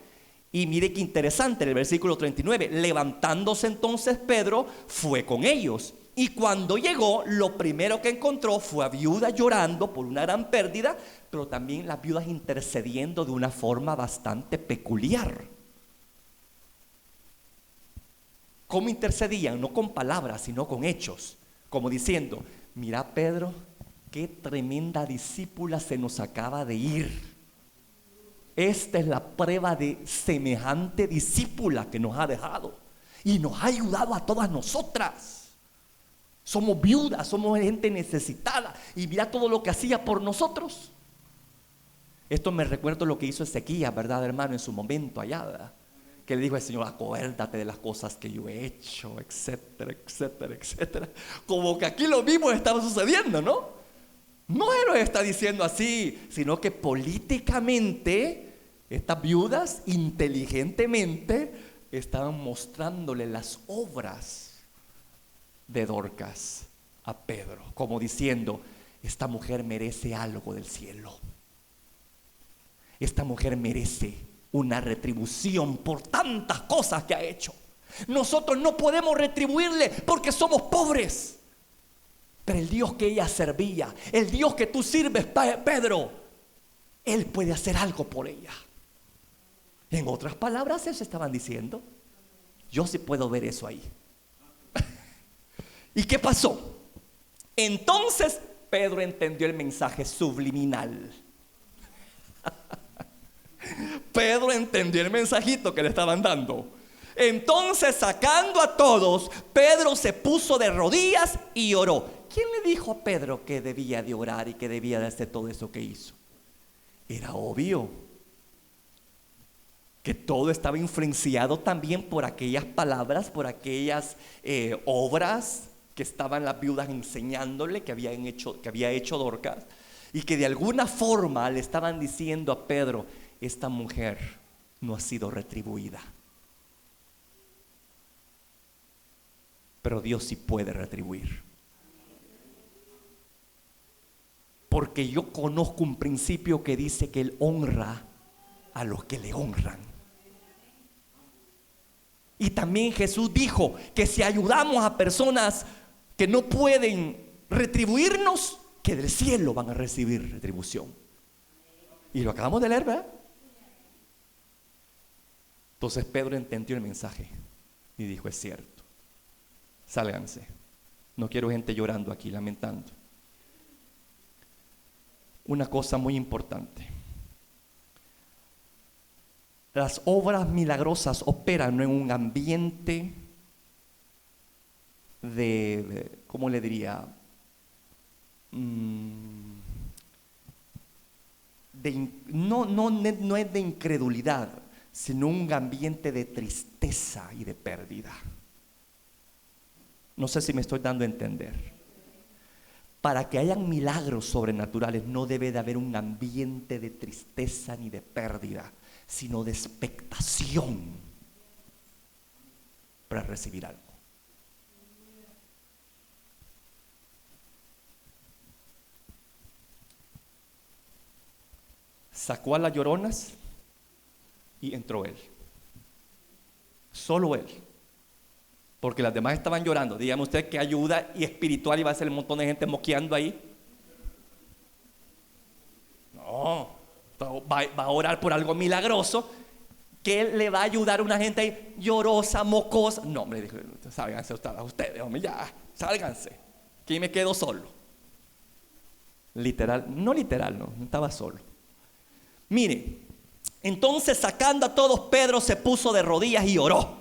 Y mire qué interesante, en el versículo 39, levantándose entonces Pedro, fue con ellos. Y cuando llegó, lo primero que encontró fue a viudas llorando por una gran pérdida, pero también las viudas intercediendo de una forma bastante peculiar. ¿Cómo intercedían? No con palabras, sino con hechos. Como diciendo: mira, Pedro, qué tremenda discípula se nos acaba de ir. Esta es la prueba de semejante discípula que nos ha dejado. y nos ha ayudado a todas nosotras. Somos viudas, somos gente necesitada, y mira todo lo que hacía por nosotros. Esto me recuerda lo que hizo Ezequías, ¿verdad, hermano? En su momento allá, ¿verdad? Que le dijo al Señor: acuérdate de las cosas que yo he hecho, etcétera, etcétera, etcétera. Como que aquí lo mismo estaba sucediendo, ¿no? No él lo está diciendo así, sino que políticamente estas viudas inteligentemente estaban mostrándole las obras de Dorcas a Pedro, como diciendo: esta mujer merece algo del cielo. Esta mujer merece una retribución por tantas cosas que ha hecho. Nosotros no podemos retribuirle porque somos pobres, pero el Dios que ella servía, el Dios que tú sirves, Pedro, Él puede hacer algo por ella. En otras palabras, ellos estaban diciendo: yo sí puedo ver eso ahí. ¿Y qué pasó? Entonces Pedro entendió el mensaje subliminal. Pedro entendió el mensajito que le estaban dando. Entonces, sacando a todos, Pedro se puso de rodillas y oró. ¿Quién le dijo a Pedro que debía de orar y que debía de hacer todo eso que hizo? Era obvio que todo estaba influenciado también por aquellas palabras, por aquellas obras que estaban las viudas enseñándole, que había hecho Dorcas, y que de alguna forma le estaban diciendo a Pedro: esta mujer no ha sido retribuida, pero Dios sí puede retribuir. Porque yo conozco un principio que dice que Él honra a los que le honran. Y también Jesús dijo que si ayudamos a personas que no pueden retribuirnos, que del cielo van a recibir retribución. Y lo acabamos de leer, ¿verdad? Entonces Pedro entendió el mensaje y dijo: es cierto, sálganse. No quiero gente llorando aquí, lamentando. Una cosa muy importante: las obras milagrosas operan en un ambiente de ¿cómo le diría? No es de incredulidad, sino un ambiente de tristeza y de pérdida. No sé si me estoy dando a entender. Para que hayan milagros sobrenaturales no debe de haber un ambiente de tristeza ni de pérdida, sino de expectación para recibir algo. Sacó a las lloronas y entró él. Solo él. Porque las demás estaban llorando. Dígame usted qué ayuda y espiritual iba a ser un montón de gente moqueando ahí. No, va a orar por algo milagroso que le va a ayudar a una gente ahí llorosa, mocosa. No, hombre, dijo: sálganse ustedes, hombre, ya, sálganse, que me quedo solo. Literal, no, estaba solo. Mire, entonces sacando a todos, Pedro se puso de rodillas y oró.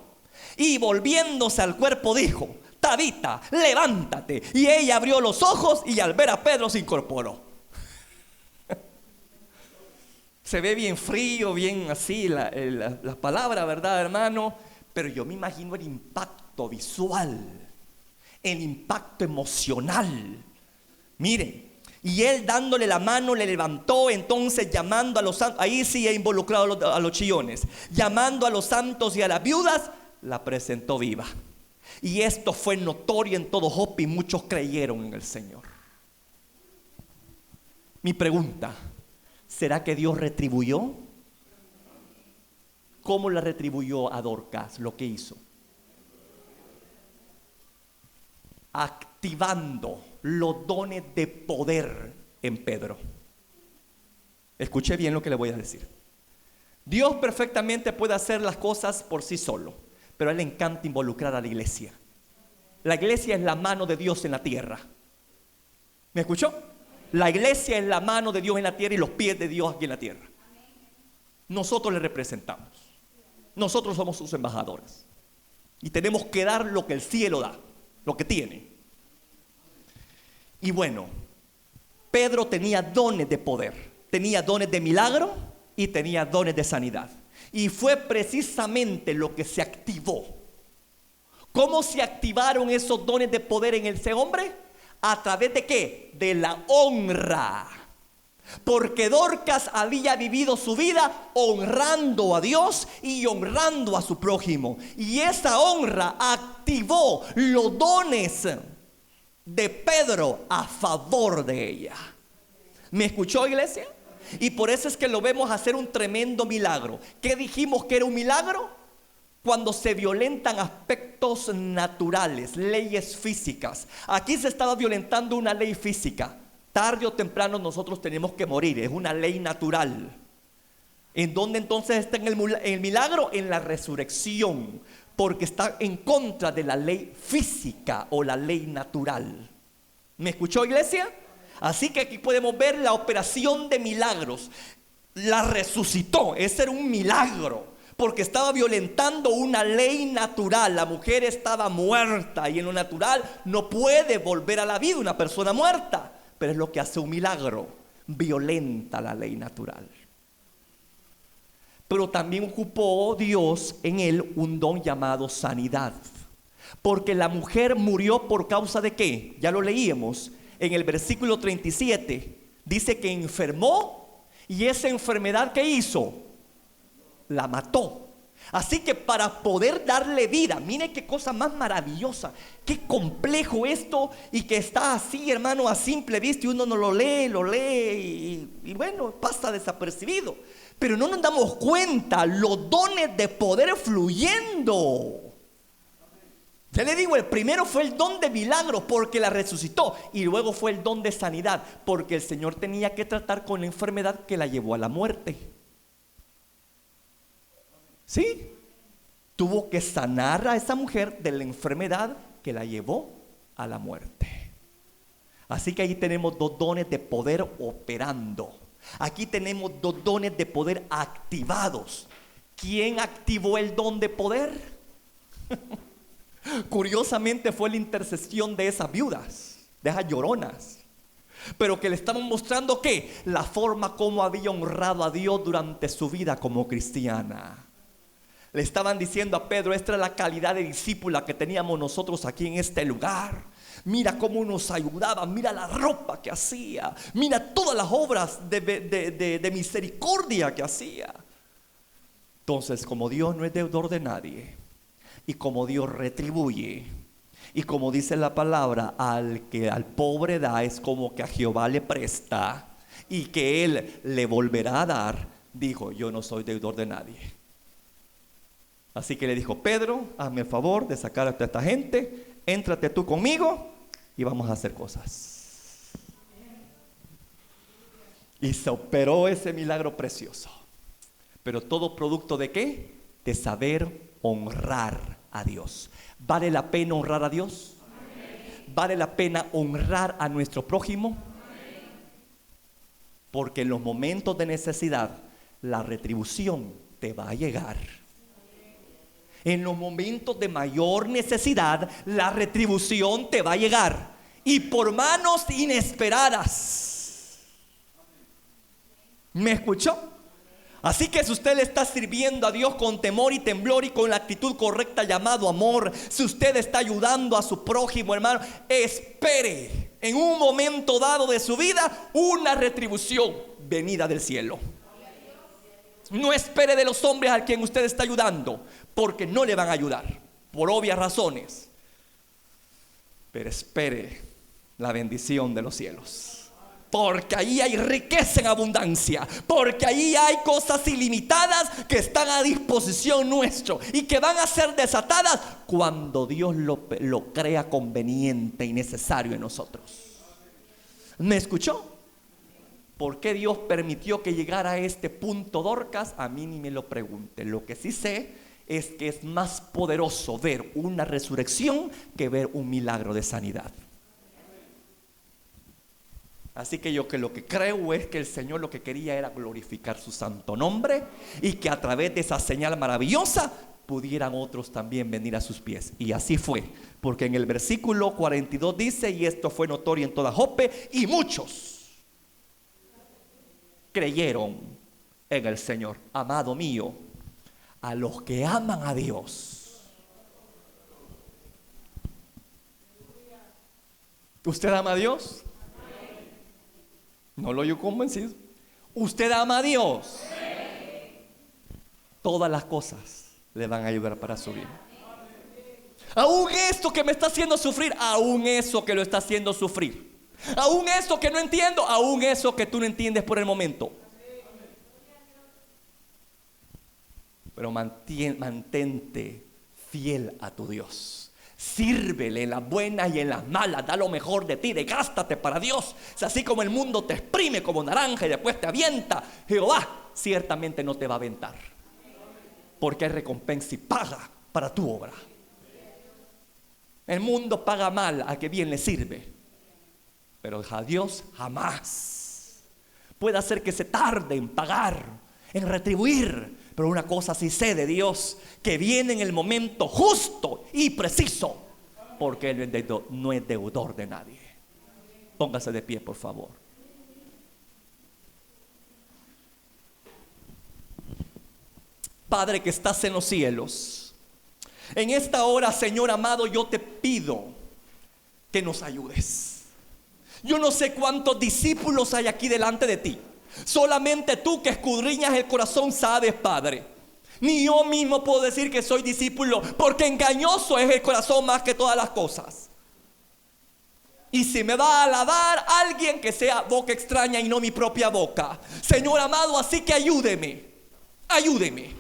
Y volviéndose al cuerpo dijo: Tabita, levántate. Y ella abrió los ojos y al ver a Pedro se incorporó. Se ve bien frío, bien así la palabra, ¿verdad, hermano? Pero yo me imagino el impacto visual, el impacto emocional. Mire, y él dándole la mano le levantó. Entonces llamando a los santos, ahí sí he involucrado a los chillones, llamando a los santos y a las viudas, la presentó viva. Y esto fue notorio en todo Joppe y muchos creyeron en el Señor. Mi pregunta: ¿será que Dios retribuyó? ¿Cómo la retribuyó a Dorcas lo que hizo? Activando los dones de poder en Pedro. Escuche bien lo que le voy a decir. Dios perfectamente puede hacer las cosas por sí solo, pero a Él le encanta involucrar a la iglesia. La iglesia es la mano de Dios en la tierra. ¿Me escuchó? La iglesia es la mano de Dios en la tierra y los pies de Dios aquí en la tierra. Nosotros le representamos. Nosotros somos sus embajadores. Y tenemos que dar lo que el cielo da, lo que tiene. Y bueno, Pedro tenía dones de poder, tenía dones de milagro y tenía dones de sanidad. Y fue precisamente lo que se activó. ¿Cómo se activaron esos dones de poder en ese hombre? ¿A través de qué? De la honra. Porque Dorcas había vivido su vida honrando a Dios y honrando a su prójimo. Y esa honra activó los dones de Pedro a favor de ella. ¿Me escuchó, iglesia? Y por eso es que lo vemos hacer un tremendo milagro. ¿Qué dijimos que era un milagro? Cuando se violentan aspectos naturales, leyes físicas. Aquí se estaba violentando una ley física. Tarde o temprano nosotros tenemos que morir, es una ley natural. ¿En dónde entonces está el milagro? En la resurrección, porque está en contra de la ley física o la ley natural. ¿Me escuchó, iglesia? Así que aquí podemos ver la operación de milagros. La resucitó, ese era un milagro, porque estaba violentando una ley natural. La mujer estaba muerta y en lo natural no puede volver a la vida una persona muerta. Pero es lo que hace un milagro, violenta la ley natural. Pero también ocupó Dios en él un don llamado sanidad. Porque la mujer murió por causa de ¿qué? Ya lo leíamos en el versículo 37. Dice que enfermó y esa enfermedad ¿qué hizo? La mató. Así que para poder darle vida, mire qué cosa más maravillosa, qué complejo esto, y que está así, hermano, a simple vista, y uno no lo lee y bueno, pasa desapercibido. Pero no nos damos cuenta los dones de poder fluyendo. Ya le digo, el primero fue el don de milagros porque la resucitó, y luego fue el don de sanidad porque el Señor tenía que tratar con la enfermedad que la llevó a la muerte. ¿Sí? Tuvo que sanar a esa mujer de la enfermedad que la llevó a la muerte. Así que ahí tenemos dos dones de poder operando. Aquí tenemos dos dones de poder activados. ¿Quién activó el don de poder? Curiosamente fue la intercesión de esas viudas, de esas lloronas. Pero que le estaban mostrando ¿qué? La forma como había honrado a Dios durante su vida como cristiana. Le estaban diciendo a Pedro, esta es la calidad de discípula que teníamos nosotros aquí en este lugar. Mira cómo nos ayudaba, mira la ropa que hacía, mira todas las obras de misericordia que hacía. Entonces, como Dios no es deudor de nadie, y como Dios retribuye, y como dice la palabra, al que al pobre da es como que a Jehová le presta, y que Él le volverá a dar, dijo, yo no soy deudor de nadie. Así que le dijo, Pedro, hazme el favor de sacar a toda esta gente, éntrate tú conmigo y vamos a hacer cosas. Y se operó ese milagro precioso. Pero todo producto ¿de qué? De saber honrar a Dios. ¿Vale la pena honrar a Dios? ¿Vale la pena honrar a nuestro prójimo? Porque en los momentos de necesidad la retribución te va a llegar. En los momentos de mayor necesidad, la retribución te va a llegar. Y por manos inesperadas. ¿Me escuchó? Así que si usted le está sirviendo a Dios con temor y temblor y con la actitud correcta llamado amor, si usted está ayudando a su prójimo, hermano, espere en un momento dado de su vida una retribución venida del cielo. No espere de los hombres a quien usted está ayudando, porque no le van a ayudar, por obvias razones. Pero espere la bendición de los cielos, porque ahí hay riqueza en abundancia, porque ahí hay cosas ilimitadas que están a disposición nuestro y que van a ser desatadas cuando Dios lo crea conveniente y necesario en nosotros. ¿Me escuchó? ¿Por qué Dios permitió que llegara a este punto Dorcas? A mí ni me lo pregunte. Lo que sí sé es que es más poderoso ver una resurrección que ver un milagro de sanidad. Así que yo que lo que creo es que el Señor lo que quería era glorificar su santo nombre, y que a través de esa señal maravillosa pudieran otros también venir a sus pies. Y así fue, porque en el versículo 42 dice: y esto fue notorio en toda Joppe, y muchos creyeron en el Señor. Amado mío, a los que aman a Dios. ¿Usted ama a Dios? No lo oigo convencido. ¿Usted ama a Dios? Todas las cosas le van a ayudar para su bien. Aún esto que me está haciendo sufrir, aún eso que lo está haciendo sufrir, aún eso que no entiendo, aún eso que tú no entiendes por el momento. Pero mantente fiel a tu Dios. Sírvele en las buenas y en las malas. Da lo mejor de ti, desgástate para Dios. Si así como el mundo te exprime como naranja y después te avienta, Jehová ciertamente no te va a aventar, porque hay recompensa y paga para tu obra. El mundo paga mal a que bien le sirve, pero a Dios jamás. Puede hacer que se tarde en pagar, en retribuir, pero una cosa sí sé de Dios, que viene en el momento justo y preciso, porque Él no es deudor de nadie. Póngase de pie, por favor. Padre que estás en los cielos, en esta hora, Señor amado, yo te pido que nos ayudes. Yo no sé cuántos discípulos hay aquí delante de ti. Solamente tú, que escudriñas el corazón, sabes, Padre. Ni yo mismo puedo decir que soy discípulo, porque engañoso es el corazón más que todas las cosas. Y si me va a alabar alguien, que sea boca extraña y no mi propia boca. Señor amado, así que ayúdeme, ayúdenos.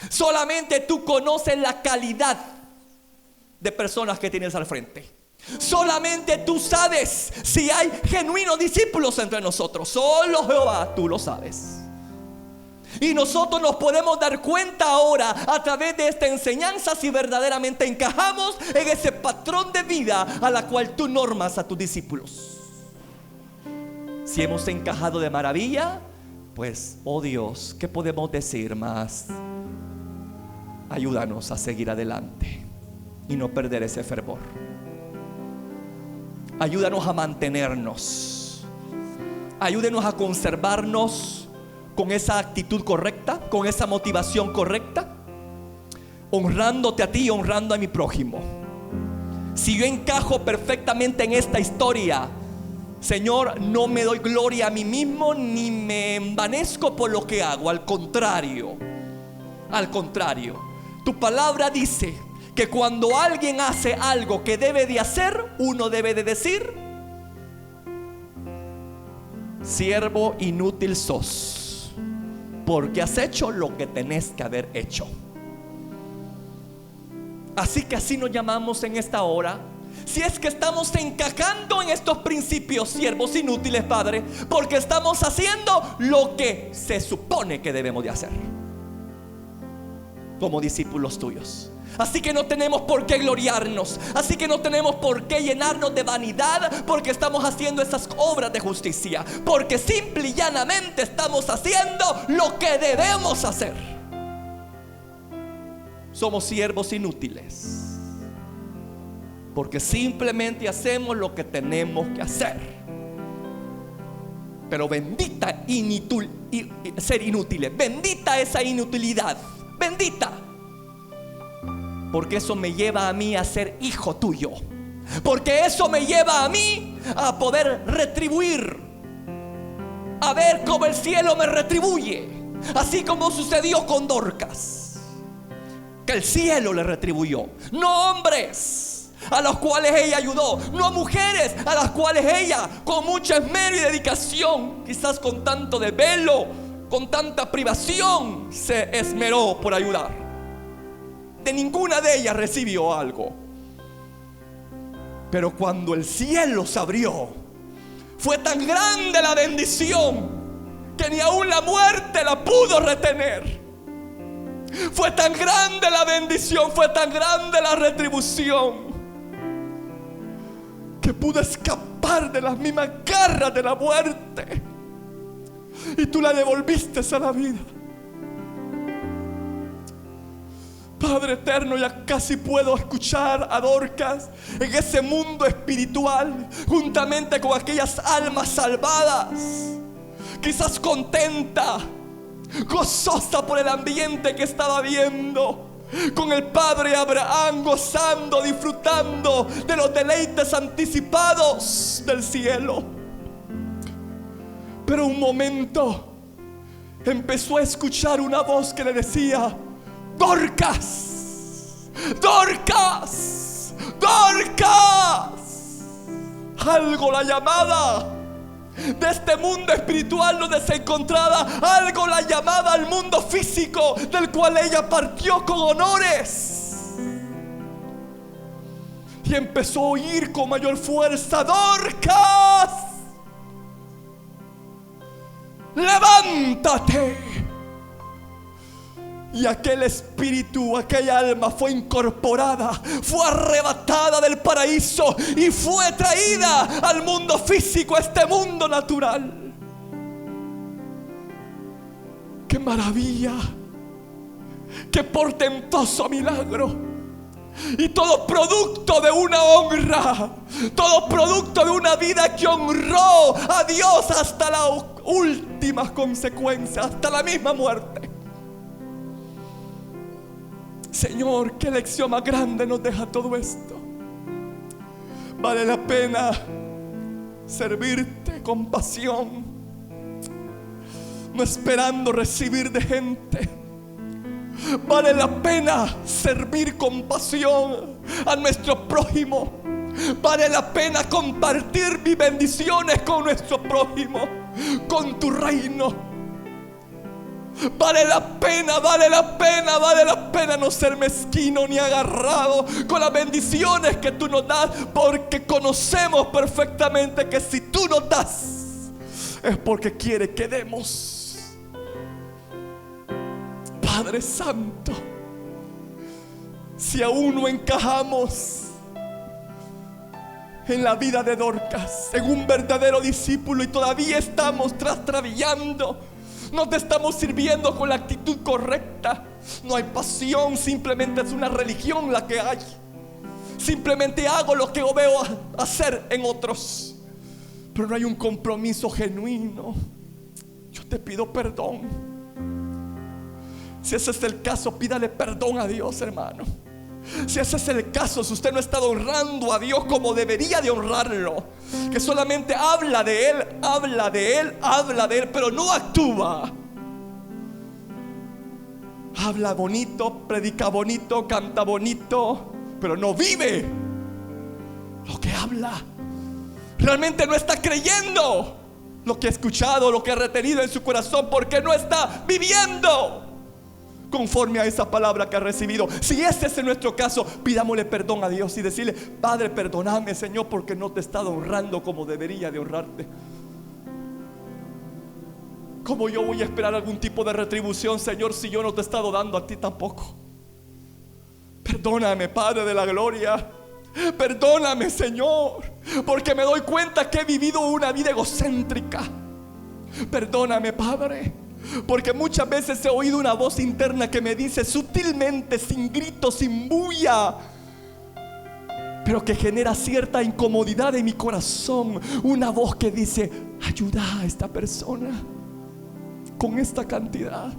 Solamente tú conoces la calidad de personas que tienes al frente. Solamente tú sabes si hay genuinos discípulos entre nosotros. Solo Jehová, tú lo sabes. Y nosotros nos podemos dar cuenta ahora, a través de esta enseñanza, si verdaderamente encajamos en ese patrón de vida a la cual tú normas a tus discípulos. Si hemos encajado de maravilla, pues, oh Dios, ¿qué podemos decir más? Ayúdanos a seguir adelante y no perder ese fervor. Ayúdanos a mantenernos. Ayúdenos a conservarnos con esa actitud correcta, con esa motivación correcta, honrándote a ti y honrando a mi prójimo. Si yo encajo perfectamente en esta historia, Señor, no me doy gloria a mí mismo ni me envanezco por lo que hago. Al contrario, tu palabra dice que cuando alguien hace algo que debe de hacer, uno debe de decir: siervo inútil sos, porque has hecho lo que tenés que haber hecho. Así que así nos llamamos en esta hora. Si es que estamos encajando en estos principios, siervos inútiles, Padre, porque estamos haciendo lo que se supone que debemos de hacer como discípulos tuyos. Así que no tenemos por qué gloriarnos, así que no tenemos por qué llenarnos de vanidad, porque estamos haciendo esas obras de justicia, porque simple y llanamente estamos haciendo lo que debemos hacer. Somos siervos inútiles, porque simplemente hacemos lo que tenemos que hacer. Pero bendita ser inútiles, bendita esa inutilidad, bendita, porque eso me lleva a mí a ser hijo tuyo, porque eso me lleva a mí a poder retribuir, a ver cómo el cielo me retribuye, así como sucedió con Dorcas, que el cielo le retribuyó. No hombres a los cuales ella ayudó, no mujeres a las cuales ella, con mucho esmero y dedicación, quizás con tanto desvelo, con tanta privación, se esmeró por ayudar. De ninguna de ellas recibió algo. Pero cuando el cielo se abrió, fue tan grande la bendición que ni aún la muerte la pudo retener. Fue tan grande la bendición, fue tan grande la retribución, que pudo escapar de las mismas garras de la muerte, y tú la devolviste a la vida. Padre eterno, ya casi puedo escuchar a Dorcas en ese mundo espiritual, juntamente con aquellas almas salvadas, quizás contenta, gozosa por el ambiente que estaba viendo, con el padre Abraham gozando, disfrutando de los deleites anticipados del cielo. Pero un momento empezó a escuchar una voz que le decía: Dorcas, Dorcas, Dorcas. Algo la llamaba de este mundo espiritual donde se encontraba, algo la llamaba al mundo físico del cual ella partió con honores. Y empezó a oír con mayor fuerza: Dorcas, levántate. Y aquel espíritu, aquella alma fue incorporada, fue arrebatada del paraíso y fue traída al mundo físico, a este mundo natural. ¡Qué maravilla! ¡Qué portentoso milagro! Y todo producto de una honra, todo producto de una vida que honró a Dios hasta la última consecuencia, hasta la misma muerte. Señor, qué lección más grande nos deja todo esto. Vale la pena servirte con pasión, no esperando recibir de gente. Vale la pena servir con pasión a nuestro prójimo. Vale la pena compartir mis bendiciones con nuestro prójimo, con tu reino. Vale la pena, vale la pena, vale la pena no ser mezquino ni agarrado con las bendiciones que tú nos das, porque conocemos perfectamente que si tú nos das es porque quiere que demos. Padre Santo, si aún no encajamos en la vida de Dorcas, en un verdadero discípulo, y todavía estamos trastabillando, no te estamos sirviendo con la actitud correcta, no hay pasión, simplemente es una religión la que hay. Simplemente hago lo que veo hacer en otros, pero no hay un compromiso genuino. Yo te pido perdón. Si ese es el caso, pídale perdón a Dios, hermano. Si ese es el caso, si usted no está honrando a Dios como debería de honrarlo, que solamente habla de Él, habla de Él, habla de Él, pero no actúa. Habla bonito, predica bonito, canta bonito, pero no vive lo que habla. Realmente no está creyendo lo que ha escuchado, lo que ha retenido en su corazón, porque no está viviendo conforme a esa palabra que ha recibido. Si ese es nuestro caso, pidámosle perdón a Dios y decirle: Padre, perdóname, Señor, porque no te he estado honrando como debería de honrarte. ¿Cómo yo voy a esperar algún tipo de retribución, Señor, si yo no te he estado dando a ti tampoco? Perdóname, Padre de la gloria. Perdóname, Señor, porque me doy cuenta que he vivido una vida egocéntrica. Perdóname, Padre, porque muchas veces he oído una voz interna que me dice sutilmente, sin grito, sin bulla, pero que genera cierta incomodidad en mi corazón. Una voz que dice: ayuda a esta persona con esta cantidad.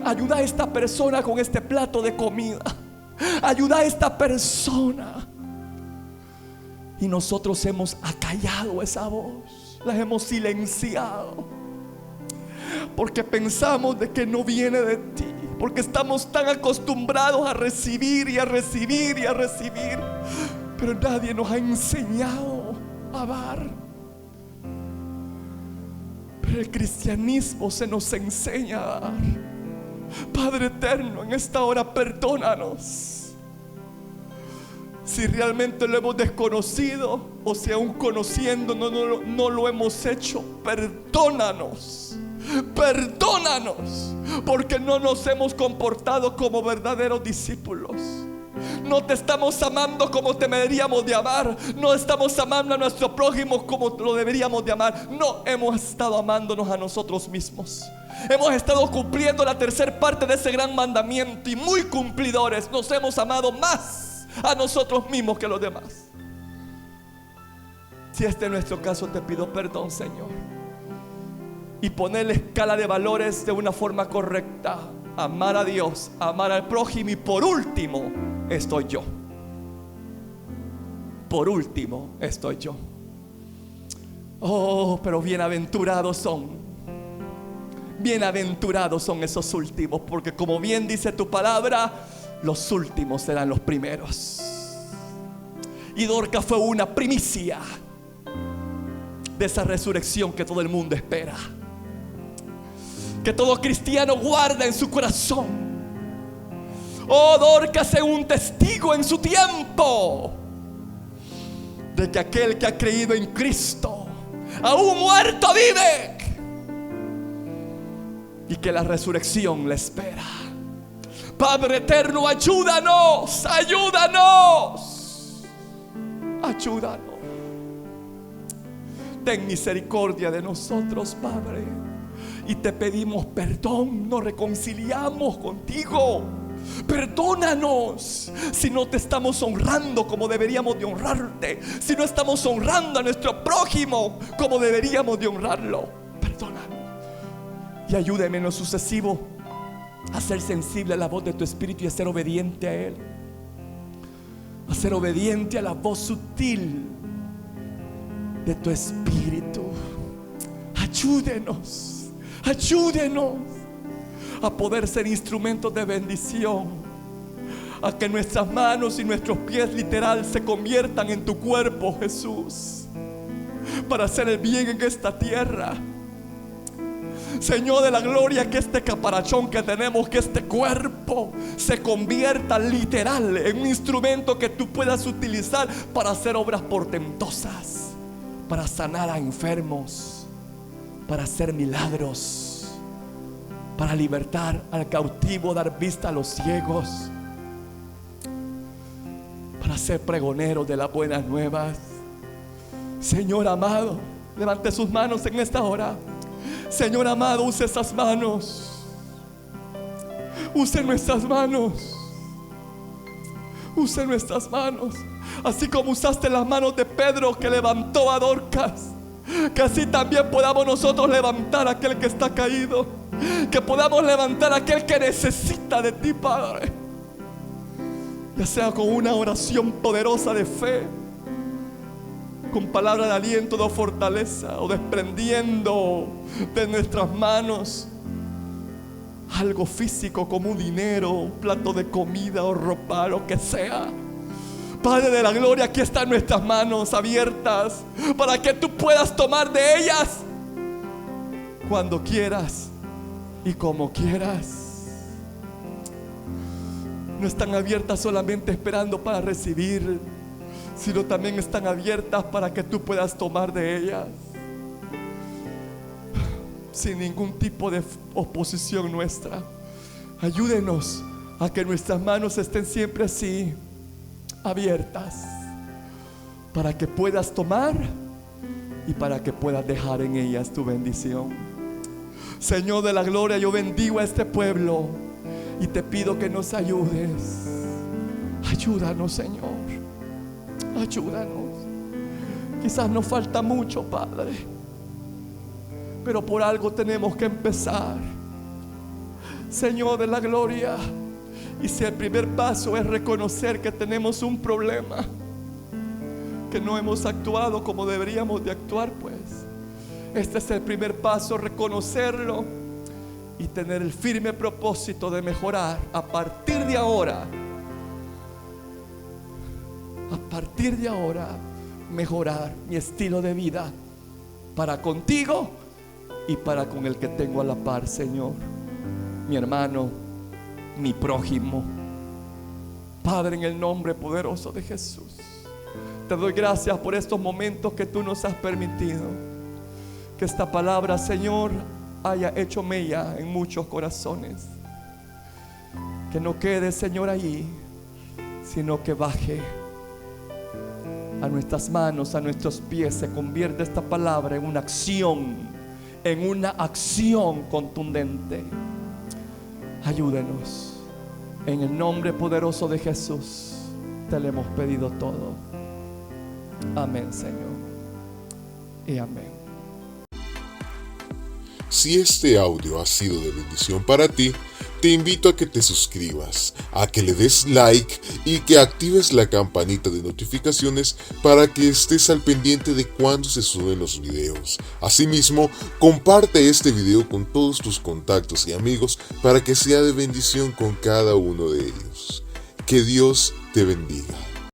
Ayuda a esta persona con este plato de comida. Ayuda a esta persona. Y nosotros hemos acallado esa voz, la hemos silenciado, porque pensamos de que no viene de ti, porque estamos tan acostumbrados a recibir y a recibir y a recibir, pero nadie nos ha enseñado a dar. Pero el cristianismo se nos enseña a dar. Padre eterno, en esta hora perdónanos si realmente lo hemos desconocido, o si aún conociendo no lo hemos hecho. Perdónanos, perdónanos, porque no nos hemos comportado como verdaderos discípulos. No te estamos amando como te deberíamos de amar. No estamos amando a nuestro prójimo como lo deberíamos de amar. No hemos estado amándonos a nosotros mismos. Hemos estado cumpliendo la tercera parte de ese gran mandamiento y muy cumplidores. Nos hemos amado más a nosotros mismos que a los demás. Si este es nuestro caso, te pido perdón, Señor, y poner la escala de valores de una forma correcta. Amar a Dios, amar al prójimo, y por último estoy yo. Por último estoy yo. Oh, pero bienaventurados son esos últimos, porque como bien dice tu palabra, los últimos serán los primeros. Y Dorcas fue una primicia de esa resurrección que todo el mundo espera, que todo cristiano guarda en su corazón. Oh, Dorcas es un testigo en su tiempo de que aquel que ha creído en Cristo, aún muerto, vive, y que la resurrección le espera. Padre eterno, ayúdanos, ayúdanos, ayúdanos. Ten misericordia de nosotros, Padre, y te pedimos perdón. Nos reconciliamos contigo. Perdónanos si no te estamos honrando como deberíamos de honrarte, si no estamos honrando a nuestro prójimo como deberíamos de honrarlo. Perdónanos y ayúdame en lo sucesivo a ser sensible a la voz de tu Espíritu y a ser obediente a Él, a ser obediente a la voz sutil de tu Espíritu. Ayúdenos, ayúdenos a poder ser instrumentos de bendición, a que nuestras manos y nuestros pies literal se conviertan en tu cuerpo, Jesús, para hacer el bien en esta tierra. Señor de la gloria, que este caparachón que tenemos, que este cuerpo se convierta literal en un instrumento que tú puedas utilizar para hacer obras portentosas, para sanar a enfermos, para hacer milagros, para libertar al cautivo, dar vista a los ciegos, para ser pregoneros de las buenas nuevas. Señor amado, levante sus manos en esta hora. Señor amado, use esas manos, use nuestras manos, use nuestras manos, así como usaste las manos de Pedro que levantó a Dorcas, que así también podamos nosotros levantar a aquel que está caído, que podamos levantar a aquel que necesita de ti, Padre, ya sea con una oración poderosa de fe, con palabra de aliento, de fortaleza, o desprendiendo de nuestras manos algo físico como un dinero, un plato de comida o ropa, lo que sea. Padre de la gloria, aquí están nuestras manos abiertas para que tú puedas tomar de ellas cuando quieras y como quieras. No están abiertas solamente esperando para recibir, sino también están abiertas para que tú puedas tomar de ellas sin ningún tipo de oposición nuestra. Ayúdenos a que nuestras manos estén siempre así, abiertas, para que puedas tomar y para que puedas dejar en ellas tu bendición. Señor de la gloria, yo bendigo a este pueblo y te pido que nos ayudes. Ayúdanos, Señor, ayúdanos. Quizás nos falta mucho, Padre, pero por algo tenemos que empezar, Señor de la gloria. Y si el primer paso es reconocer que tenemos un problema, que no hemos actuado como deberíamos de actuar, pues este es el primer paso, reconocerlo y tener el firme propósito de mejorar a partir de ahora. A partir de ahora, mejorar mi estilo de vida para contigo y para con el que tengo a la par, Señor, mi hermano, mi prójimo. Padre, en el nombre poderoso de Jesús, te doy gracias por estos momentos que tú nos has permitido. Que esta palabra, Señor, haya hecho mella en muchos corazones. Que no quede, Señor, allí, sino que baje a nuestras manos, a nuestros pies. Se convierte esta palabra en una acción en una acción contundente. Ayúdenos. En el nombre poderoso de Jesús te le hemos pedido todo. Amén, Señor. Y amén. Si este audio ha sido de bendición para ti, te invito a que te suscribas, a que le des like y que actives la campanita de notificaciones para que estés al pendiente de cuando se suben los videos. Asimismo, comparte este video con todos tus contactos y amigos para que sea de bendición con cada uno de ellos. Que Dios te bendiga.